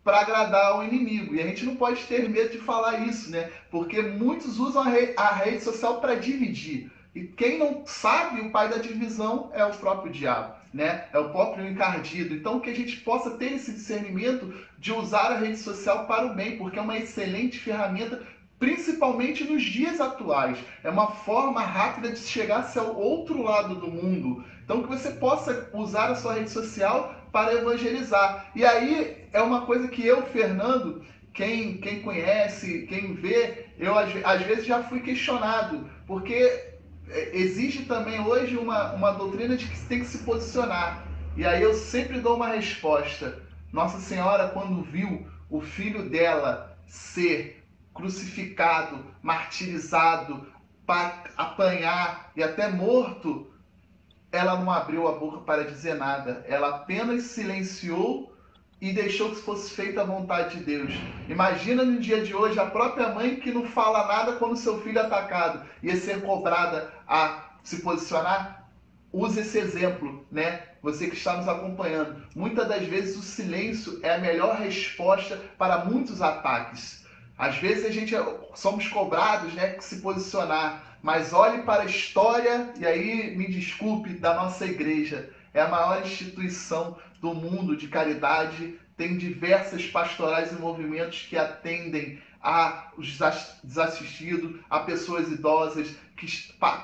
para agradar o inimigo. E a gente não pode ter medo de falar isso, né? Porque muitos usam a rede social para dividir. E quem não sabe, o pai da divisão é o próprio diabo, né? É o próprio encardido. Então, que a gente possa ter esse discernimento de usar a rede social para o bem, porque é uma excelente ferramenta, principalmente nos dias atuais. É uma forma rápida de chegar-se ao outro lado do mundo. Então, que você possa usar a sua rede social para evangelizar. E aí, é uma coisa que eu, Fernando, quem conhece, quem vê, eu às vezes já fui questionado, porque existe também hoje uma doutrina de que tem que se posicionar. E aí eu sempre dou uma resposta. Nossa Senhora, quando viu o filho dela ser crucificado, martirizado, apanhar e até morto, ela não abriu a boca para dizer nada. Ela apenas silenciou e deixou que fosse feita a vontade de Deus. Imagina no dia de hoje a própria mãe que não fala nada quando seu filho é atacado, ia ser cobrada a se posicionar. Use esse exemplo, né? Você que está nos acompanhando. Muitas das vezes o silêncio é a melhor resposta para muitos ataques. Às vezes somos cobrados, né, que se posicionar, mas olhe para a história, e aí me desculpe, da nossa igreja. É a maior instituição do mundo de caridade, tem diversas pastorais e movimentos que atendem aos desassistidos, a pessoas idosas,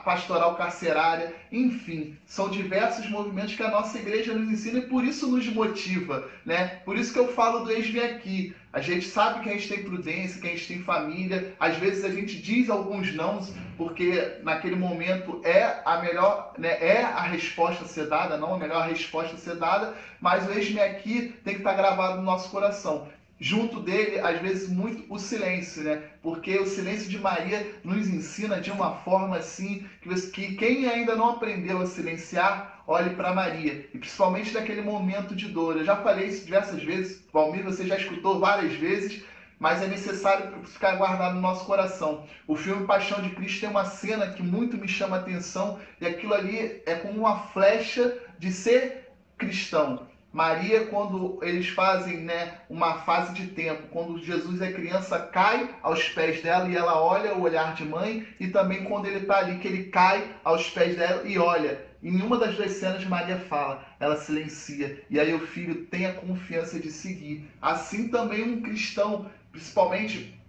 pastoral carcerária, enfim, são diversos movimentos que a nossa igreja nos ensina e por isso nos motiva, né? Por isso que eu falo do eis-me aqui. A gente sabe que a gente tem prudência, que a gente tem família, às vezes a gente diz alguns nãos, porque naquele momento é a melhor, né, é a resposta a ser dada, não a melhor resposta a ser dada, mas o eis-me aqui tem que estar gravado no nosso coração. Junto dele, às vezes, muito o silêncio, né? Porque o silêncio de Maria nos ensina de uma forma assim, que quem ainda não aprendeu a silenciar, olhe para Maria. E principalmente naquele momento de dor. Eu já falei isso diversas vezes, Valmir, você já escutou várias vezes, mas é necessário ficar guardado no nosso coração. O filme Paixão de Cristo tem uma cena que muito me chama a atenção, e aquilo ali é como uma flecha de ser cristão. Maria, quando eles fazem, né, uma fase de tempo, quando Jesus é criança, cai aos pés dela e ela olha o olhar de mãe, e também quando ele está ali, que ele cai aos pés dela e olha. Em uma das duas cenas, Maria fala, ela silencia, e aí o filho tem a confiança de seguir. Assim também um cristão, principalmente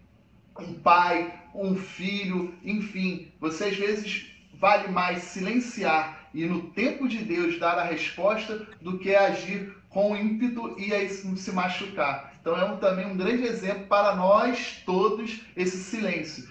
um pai, um filho, enfim, você às vezes vale mais silenciar e no tempo de Deus dar a resposta do que agir com ímpeto e aí se machucar. Então é também um grande exemplo para nós todos esse silêncio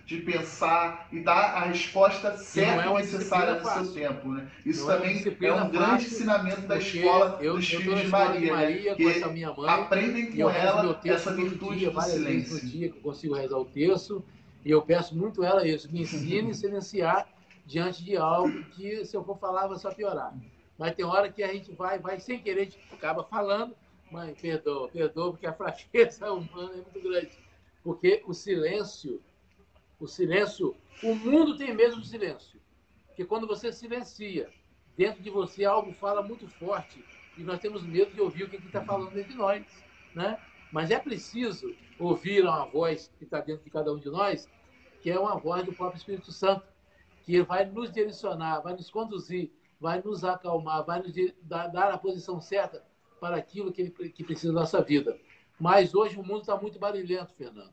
de pensar e dar a resposta certa e necessária no seu tempo, né? Isso também é um grande ensinamento da escola dos filhos de Maria, né? Que aprendem com ela essa virtude do silêncio. No dia que eu consigo rezar o terço, e eu peço muito a ela isso, me ensine a silenciar diante de algo que, se eu for falar, vai só piorar. Mas tem hora que a gente vai sem querer, a gente acaba falando, mãe, perdoa, porque a fraqueza humana é muito grande. Porque o silêncio, o mundo tem medo do silêncio. Porque quando você silencia, dentro de você algo fala muito forte, e nós temos medo de ouvir o que está falando dentro de nós, né? Mas é preciso ouvir uma voz que está dentro de cada um de nós, que é uma voz do próprio Espírito Santo, que vai nos direcionar, vai nos conduzir vai nos acalmar, vai nos dar a posição certa para aquilo que precisa da nossa vida. Mas hoje o mundo está muito barulhento, Fernando.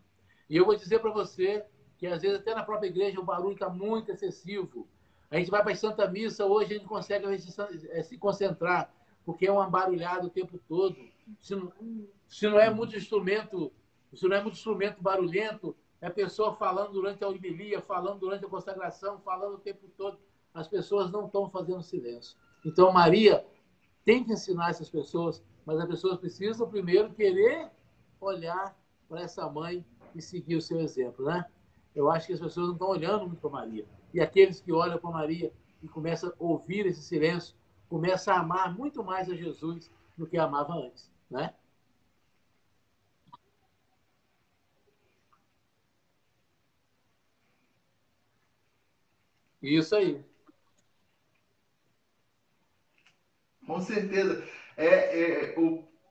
E eu vou dizer para você que às vezes até na própria igreja o barulho está muito excessivo. A gente vai para a Santa Missa, hoje a gente consegue se concentrar, porque é uma barulhada o tempo todo. Se não é muito instrumento barulhento, é a pessoa falando durante a homilia, falando durante a consagração, falando o tempo todo. As pessoas não estão fazendo silêncio. Então, Maria tem que ensinar essas pessoas, mas as pessoas precisam primeiro querer olhar para essa mãe e seguir o seu exemplo, né? Eu acho que as pessoas não estão olhando muito para Maria. E aqueles que olham para Maria e começam a ouvir esse silêncio, começam a amar muito mais a Jesus do que amava antes, né? Isso aí. Com certeza.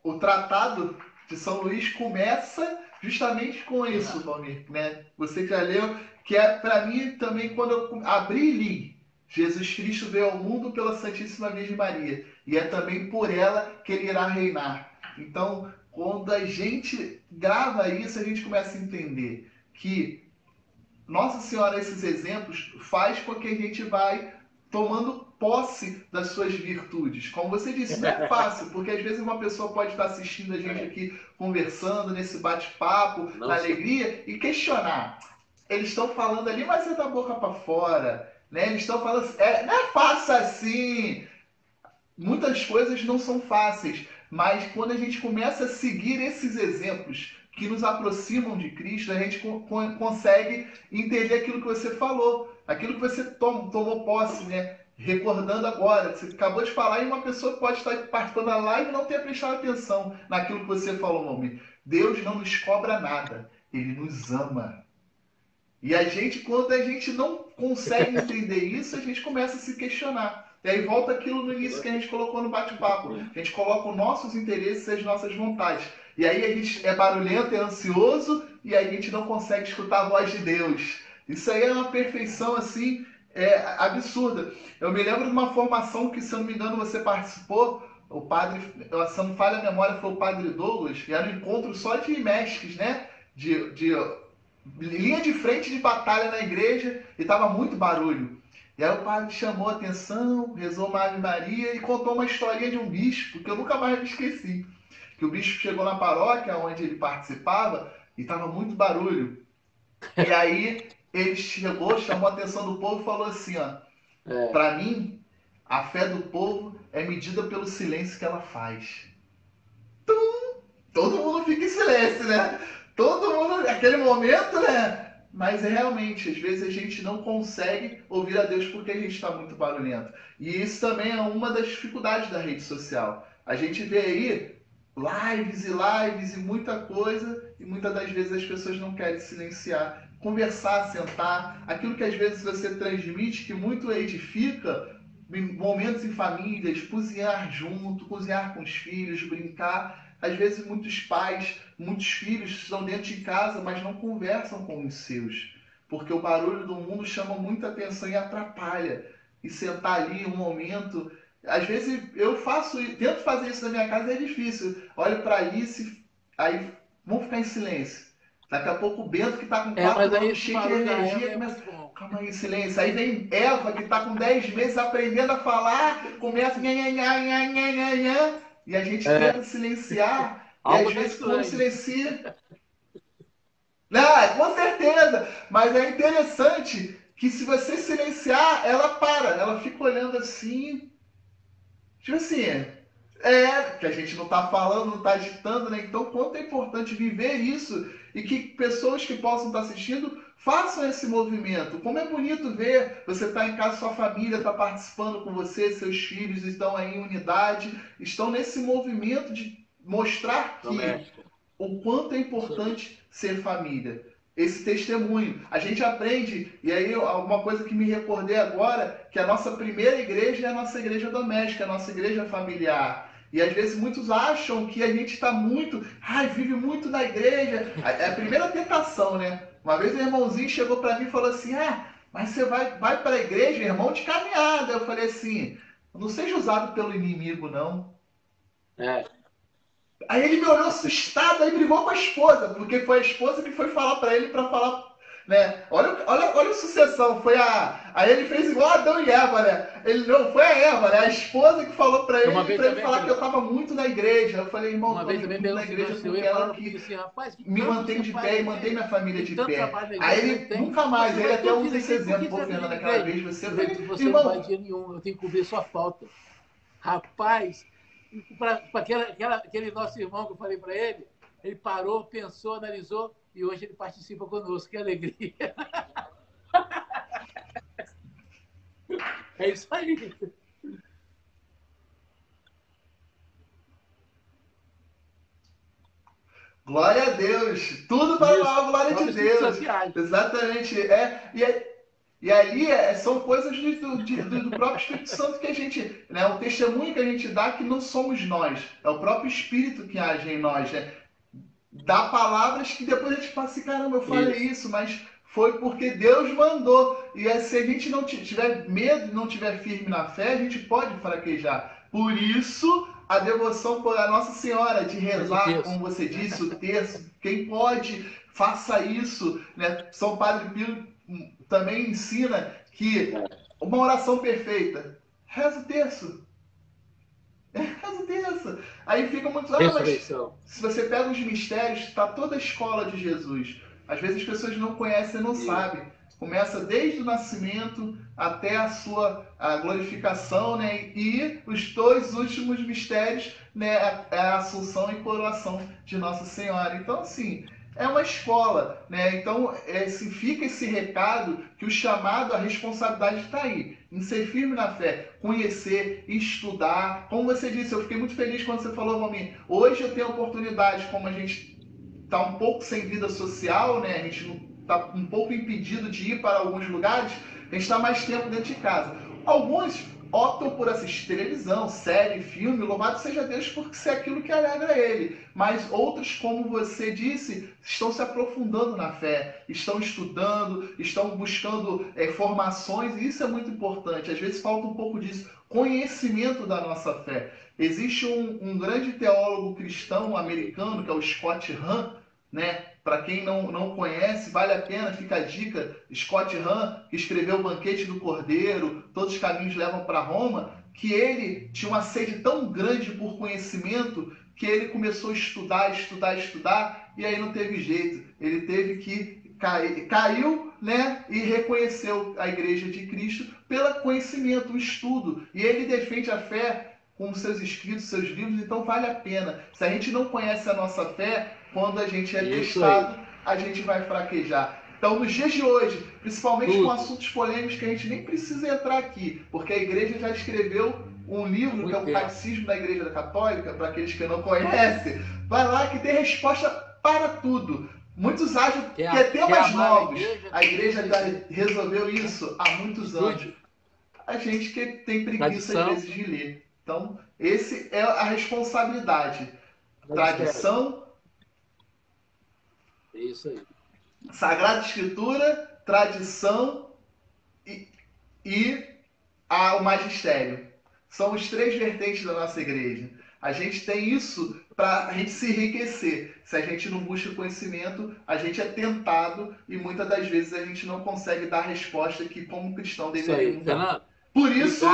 O Tratado de São Luís começa justamente com isso, Valmir, né? Você já leu, que é para mim também quando eu abri e li. Jesus Cristo veio ao mundo pela Santíssima Virgem Maria, e é também por ela que ele irá reinar. Então, quando a gente grava isso, a gente começa a entender que Nossa Senhora, esses exemplos, faz com que a gente vai tomando posse das suas virtudes. Como você disse, não é fácil, porque às vezes uma pessoa pode estar assistindo a gente aqui, conversando, nesse bate-papo, na alegria, e questionar. Eles estão falando ali, mas é da boca para fora. Né? Eles estão falando assim, não é fácil assim. Muitas coisas não são fáceis, mas quando a gente começa a seguir esses exemplos que nos aproximam de Cristo, a gente consegue entender aquilo que você falou, aquilo que você tomou posse, né? Recordando agora, você acabou de falar e uma pessoa pode estar participando da live e não ter prestado atenção naquilo que você falou, Valmir. Deus não nos cobra nada, Ele nos ama. E a gente, quando a gente não consegue entender isso, a gente começa a se questionar. E aí volta aquilo no início que a gente colocou no bate-papo. A gente coloca os nossos interesses e as nossas vontades. E aí a gente é barulhento, é ansioso, e aí a gente não consegue escutar a voz de Deus. Isso aí é uma perfeição, assim, absurda. Eu me lembro de uma formação que, se eu não me engano, você participou. O padre, se não me falha a memória, foi o padre Douglas, e era um encontro só de mestres, né? De linha de frente de batalha na igreja, e estava muito barulho. E aí o padre chamou a atenção, rezou uma Ave Maria e contou uma historinha de um bispo, que eu nunca mais me esqueci. Que o bispo chegou na paróquia onde ele participava e estava muito barulho. E aí ele chegou, chamou a atenção do povo e falou assim, ó, para mim, a fé do povo é medida pelo silêncio que ela faz. Todo mundo fica em silêncio, né? Todo mundo, naquele momento, né? Mas realmente, às vezes a gente não consegue ouvir a Deus porque a gente está muito barulhento. E isso também é uma das dificuldades da rede social. A gente vê aí lives e lives e muita coisa, e muitas das vezes as pessoas não querem silenciar, conversar, sentar. Aquilo que às vezes você transmite, que muito edifica, momentos em famílias, cozinhar junto, cozinhar com os filhos, brincar. Às vezes muitos pais, muitos filhos estão dentro de casa, mas não conversam com os seus. Porque o barulho do mundo chama muita atenção e atrapalha. E sentar ali um momento... Às vezes eu tento fazer isso na minha casa, é difícil. Olho para Alice, aí vamos ficar em silêncio. Daqui a pouco o Bento, que está com 4 anos, cheio de energia, começa... Calma aí, silêncio. Aí vem Eva, que está com 10 meses, aprendendo a falar, começa... E a gente tenta silenciar, e às vezes quando silencia... Não, com certeza! Mas é interessante que se você silenciar, ela para, ela fica olhando assim... Tipo assim, que a gente não está falando, não está agitando, né? Então, quanto é importante viver isso e que pessoas que possam estar assistindo façam esse movimento. Como é bonito ver você estar em casa, sua família está participando com você, seus filhos estão aí em unidade, estão nesse movimento de mostrar que o quanto é importante ser família. Esse testemunho. A gente aprende, e aí alguma coisa que me recordei agora, que a nossa primeira igreja é a nossa igreja doméstica, a nossa igreja familiar. E às vezes muitos acham que a gente está vive muito na igreja. É a primeira tentação, né? Uma vez um irmãozinho chegou para mim e falou assim, mas você vai para a igreja, irmão, de caminhada. Eu falei assim, Não seja usado pelo inimigo, não. É. Aí ele me olhou assustado, aí brigou com a esposa, porque foi a esposa que foi falar para ele para falar, né? Olha a sucessão, foi aí ele fez igual Adão e Eva, né? Ele não foi a Eva, né? A esposa que falou para ele falar que eu estava muito na igreja. Eu falei, irmão, uma vez também muito na igreja porque ela que assim, rapaz, que me mantém de pé e mantém minha família de pé. Aí ele nunca mais, ele até usa esse exemplo, pô, Fernando, naquela vez você não vai dia nenhum, eu tenho que cobrir sua falta. Rapaz, para aquele nosso irmão que eu falei para ele, ele parou, pensou, analisou e hoje ele participa conosco. Que alegria! É isso aí. Glória a Deus! Tudo para a glória de Deus! Exatamente. E ali são coisas do próprio Espírito Santo que a gente, né, o testemunho que a gente dá que não somos nós, é o próprio Espírito que age em nós, né? Dá palavras que depois a gente fala assim, caramba, eu falei isso, mas foi porque Deus mandou. E se a gente não tiver medo, não tiver firme na fé, a gente pode fraquejar. Por isso, a devoção por a Nossa Senhora, de rezar, como você disse, o terço. Quem pode, faça isso, né? São Padre Pio também ensina que uma oração perfeita, reza o terço. Reza o terço. Aí fica muito... mas se você pega os mistérios, está toda a escola de Jesus. Às vezes as pessoas não conhecem e não sabem. Começa desde o nascimento até a sua glorificação, né? E os dois últimos mistérios, né? A Assunção e Coroação de Nossa Senhora. Então, assim, é uma escola, né? Então, fica esse recado que o chamado, a responsabilidade está aí, em ser firme na fé, conhecer, estudar. Como você disse, eu fiquei muito feliz quando você falou, Valmir, hoje eu tenho a oportunidade, como a gente está um pouco sem vida social, né? A gente não está um pouco impedido de ir para alguns lugares, a gente está mais tempo dentro de casa. Alguns optam por assistir televisão, série, filme, louvado seja Deus, porque isso é aquilo que alegra ele. Mas outros, como você disse, estão se aprofundando na fé, estão estudando, estão buscando formações, e isso é muito importante. Às vezes falta um pouco disso, conhecimento da nossa fé. Existe um grande teólogo cristão americano, que é o Scott Hahn, né? Para quem não conhece, vale a pena, fica a dica, Scott Hahn, que escreveu O Banquete do Cordeiro, Todos os Caminhos Levam para Roma, que ele tinha uma sede tão grande por conhecimento que ele começou a estudar, e aí não teve jeito. Ele teve que caiu, né, e reconheceu a Igreja de Cristo pelo conhecimento, o estudo. E ele defende a fé com seus escritos, seus livros, então vale a pena. Se a gente não conhece a nossa fé, quando a gente é testado, a gente vai fraquejar. Então, nos dias de hoje, principalmente com assuntos polêmicos que a gente nem precisa entrar aqui, porque a igreja já escreveu um livro, que é o Catecismo da Igreja Católica, para aqueles que não conhecem, vai lá que tem resposta para tudo. Muitos acham que é temas novos. A igreja já resolveu isso há muitos anos. A gente que tem preguiça, às vezes, de ler. Então, esse é a responsabilidade. Tradição... É isso aí. Sagrada Escritura, tradição e o magistério. São os três vertentes da nossa igreja. A gente tem isso para a gente se enriquecer. Se a gente não busca conhecimento, a gente é tentado e muitas das vezes a gente não consegue dar a resposta que, como cristão, deveríamos dar. Por isso,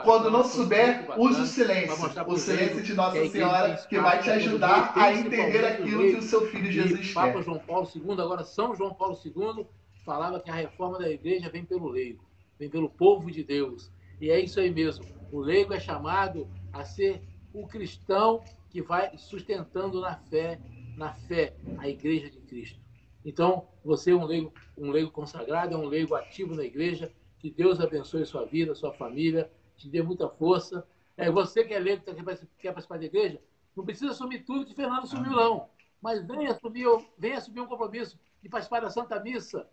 quando não souber, use o silêncio. O silêncio de Nossa Senhora, que vai te ajudar a entender aquilo que o seu filho Jesus quer. Papa João Paulo II, agora São João Paulo II, falava que a reforma da igreja vem pelo leigo, vem pelo povo de Deus. E é isso aí mesmo. O leigo é chamado a ser o cristão que vai sustentando na fé, a igreja de Cristo. Então, você é um leigo consagrado, é um leigo ativo na igreja. Que Deus abençoe sua vida, sua família, te dê muita força. Você que é leigo, que quer participar da igreja, não precisa assumir tudo que Fernando assumiu, não. Mas venha assumir um compromisso de participar da Santa Missa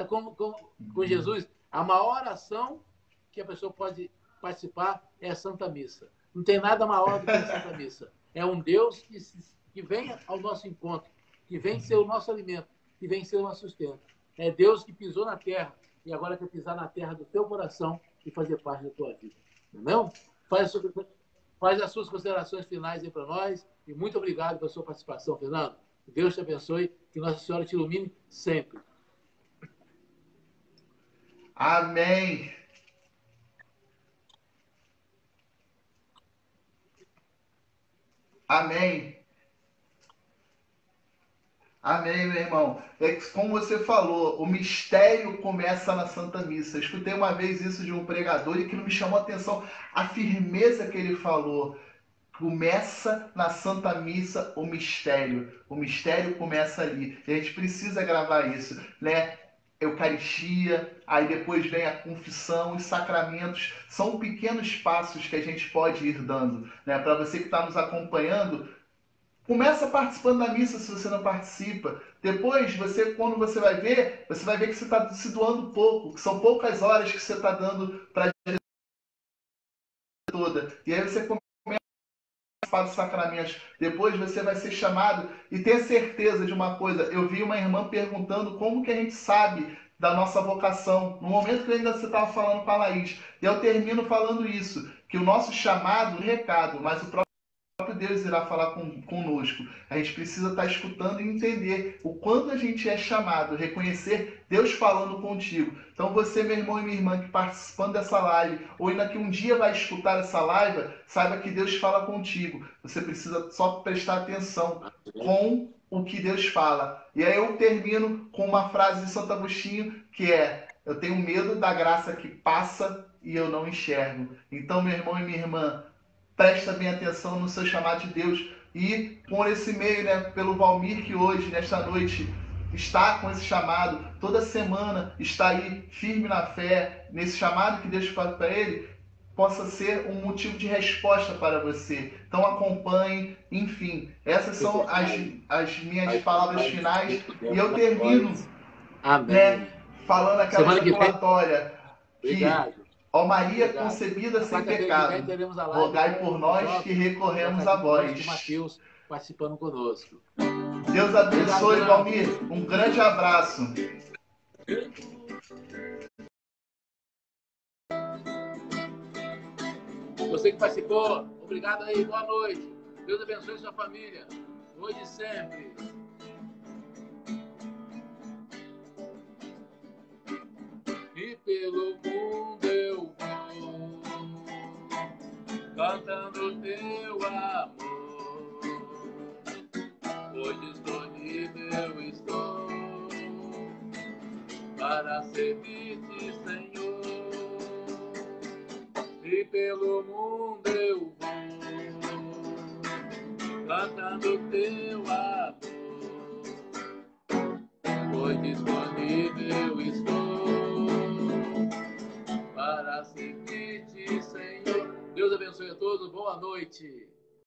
com Jesus. A maior ação que a pessoa pode participar é a Santa Missa. Não tem nada maior do que a Santa Missa. É um Deus que vem ao nosso encontro, que vem ser o nosso alimento, que vem ser o nosso sustento. É Deus que pisou na terra, e agora quer pisar na terra do teu coração e fazer parte da tua vida. Não? Faz as suas considerações finais aí para nós. E muito obrigado pela sua participação, Fernando. Deus te abençoe. Que Nossa Senhora te ilumine sempre. Amém. Amém. Amém, meu irmão. É que, como você falou, o mistério começa na Santa Missa. Eu escutei uma vez isso de um pregador e que me chamou a atenção a firmeza que ele falou. Começa na Santa Missa o mistério. O mistério começa ali. E a gente precisa gravar isso, né? Eucaristia, aí depois vem a confissão, os sacramentos. São pequenos passos que a gente pode ir dando, né? Para você que está nos acompanhando, começa participando da missa se você não participa. Depois, quando você vai ver que você está se doando pouco, que são poucas horas que você está dando para a igreja toda. E aí você começa a participar dos sacramentos. Depois você vai ser chamado e ter certeza de uma coisa. Eu vi uma irmã perguntando como que a gente sabe da nossa vocação. No momento que ainda você estava falando com a Laís. E eu termino falando isso, que o nosso chamado, recado, mas o próprio Deus irá falar conosco. A gente precisa estar escutando e entender o quanto a gente é chamado, reconhecer Deus falando contigo. Então você, meu irmão e minha irmã, que participando dessa live, ou ainda que um dia vai escutar essa live, saiba que Deus fala contigo. Você precisa só prestar atenção com o que Deus fala. E aí eu termino com uma frase de Santo Agostinho, que é: eu tenho medo da graça que passa e eu não enxergo. Então, meu irmão e minha irmã, presta bem atenção no seu chamado de Deus. E por esse meio, né, pelo Valmir, que hoje, nesta noite, está com esse chamado, toda semana está aí firme na fé, nesse chamado que Deus faz para ele, possa ser um motivo de resposta para você. Então acompanhe, enfim. Essas são as minhas palavras finais. E eu termino, né, falando aquela ejaculatória que... Ó Maria, obrigado, concebida sem pecado, rogai por nós que recorremos a vós. Mateus participando conosco. Deus abençoe, Valmir. Um grande abraço. Você que participou, obrigado aí, boa noite. Deus abençoe sua família, hoje e sempre. E pelo mundo eu vou, cantando teu amor, pois disponível estou para servir-te, Senhor. E pelo mundo eu vou, cantando teu amor, pois disponível estou para servir-te, Senhor. Deus abençoe a todos, boa noite.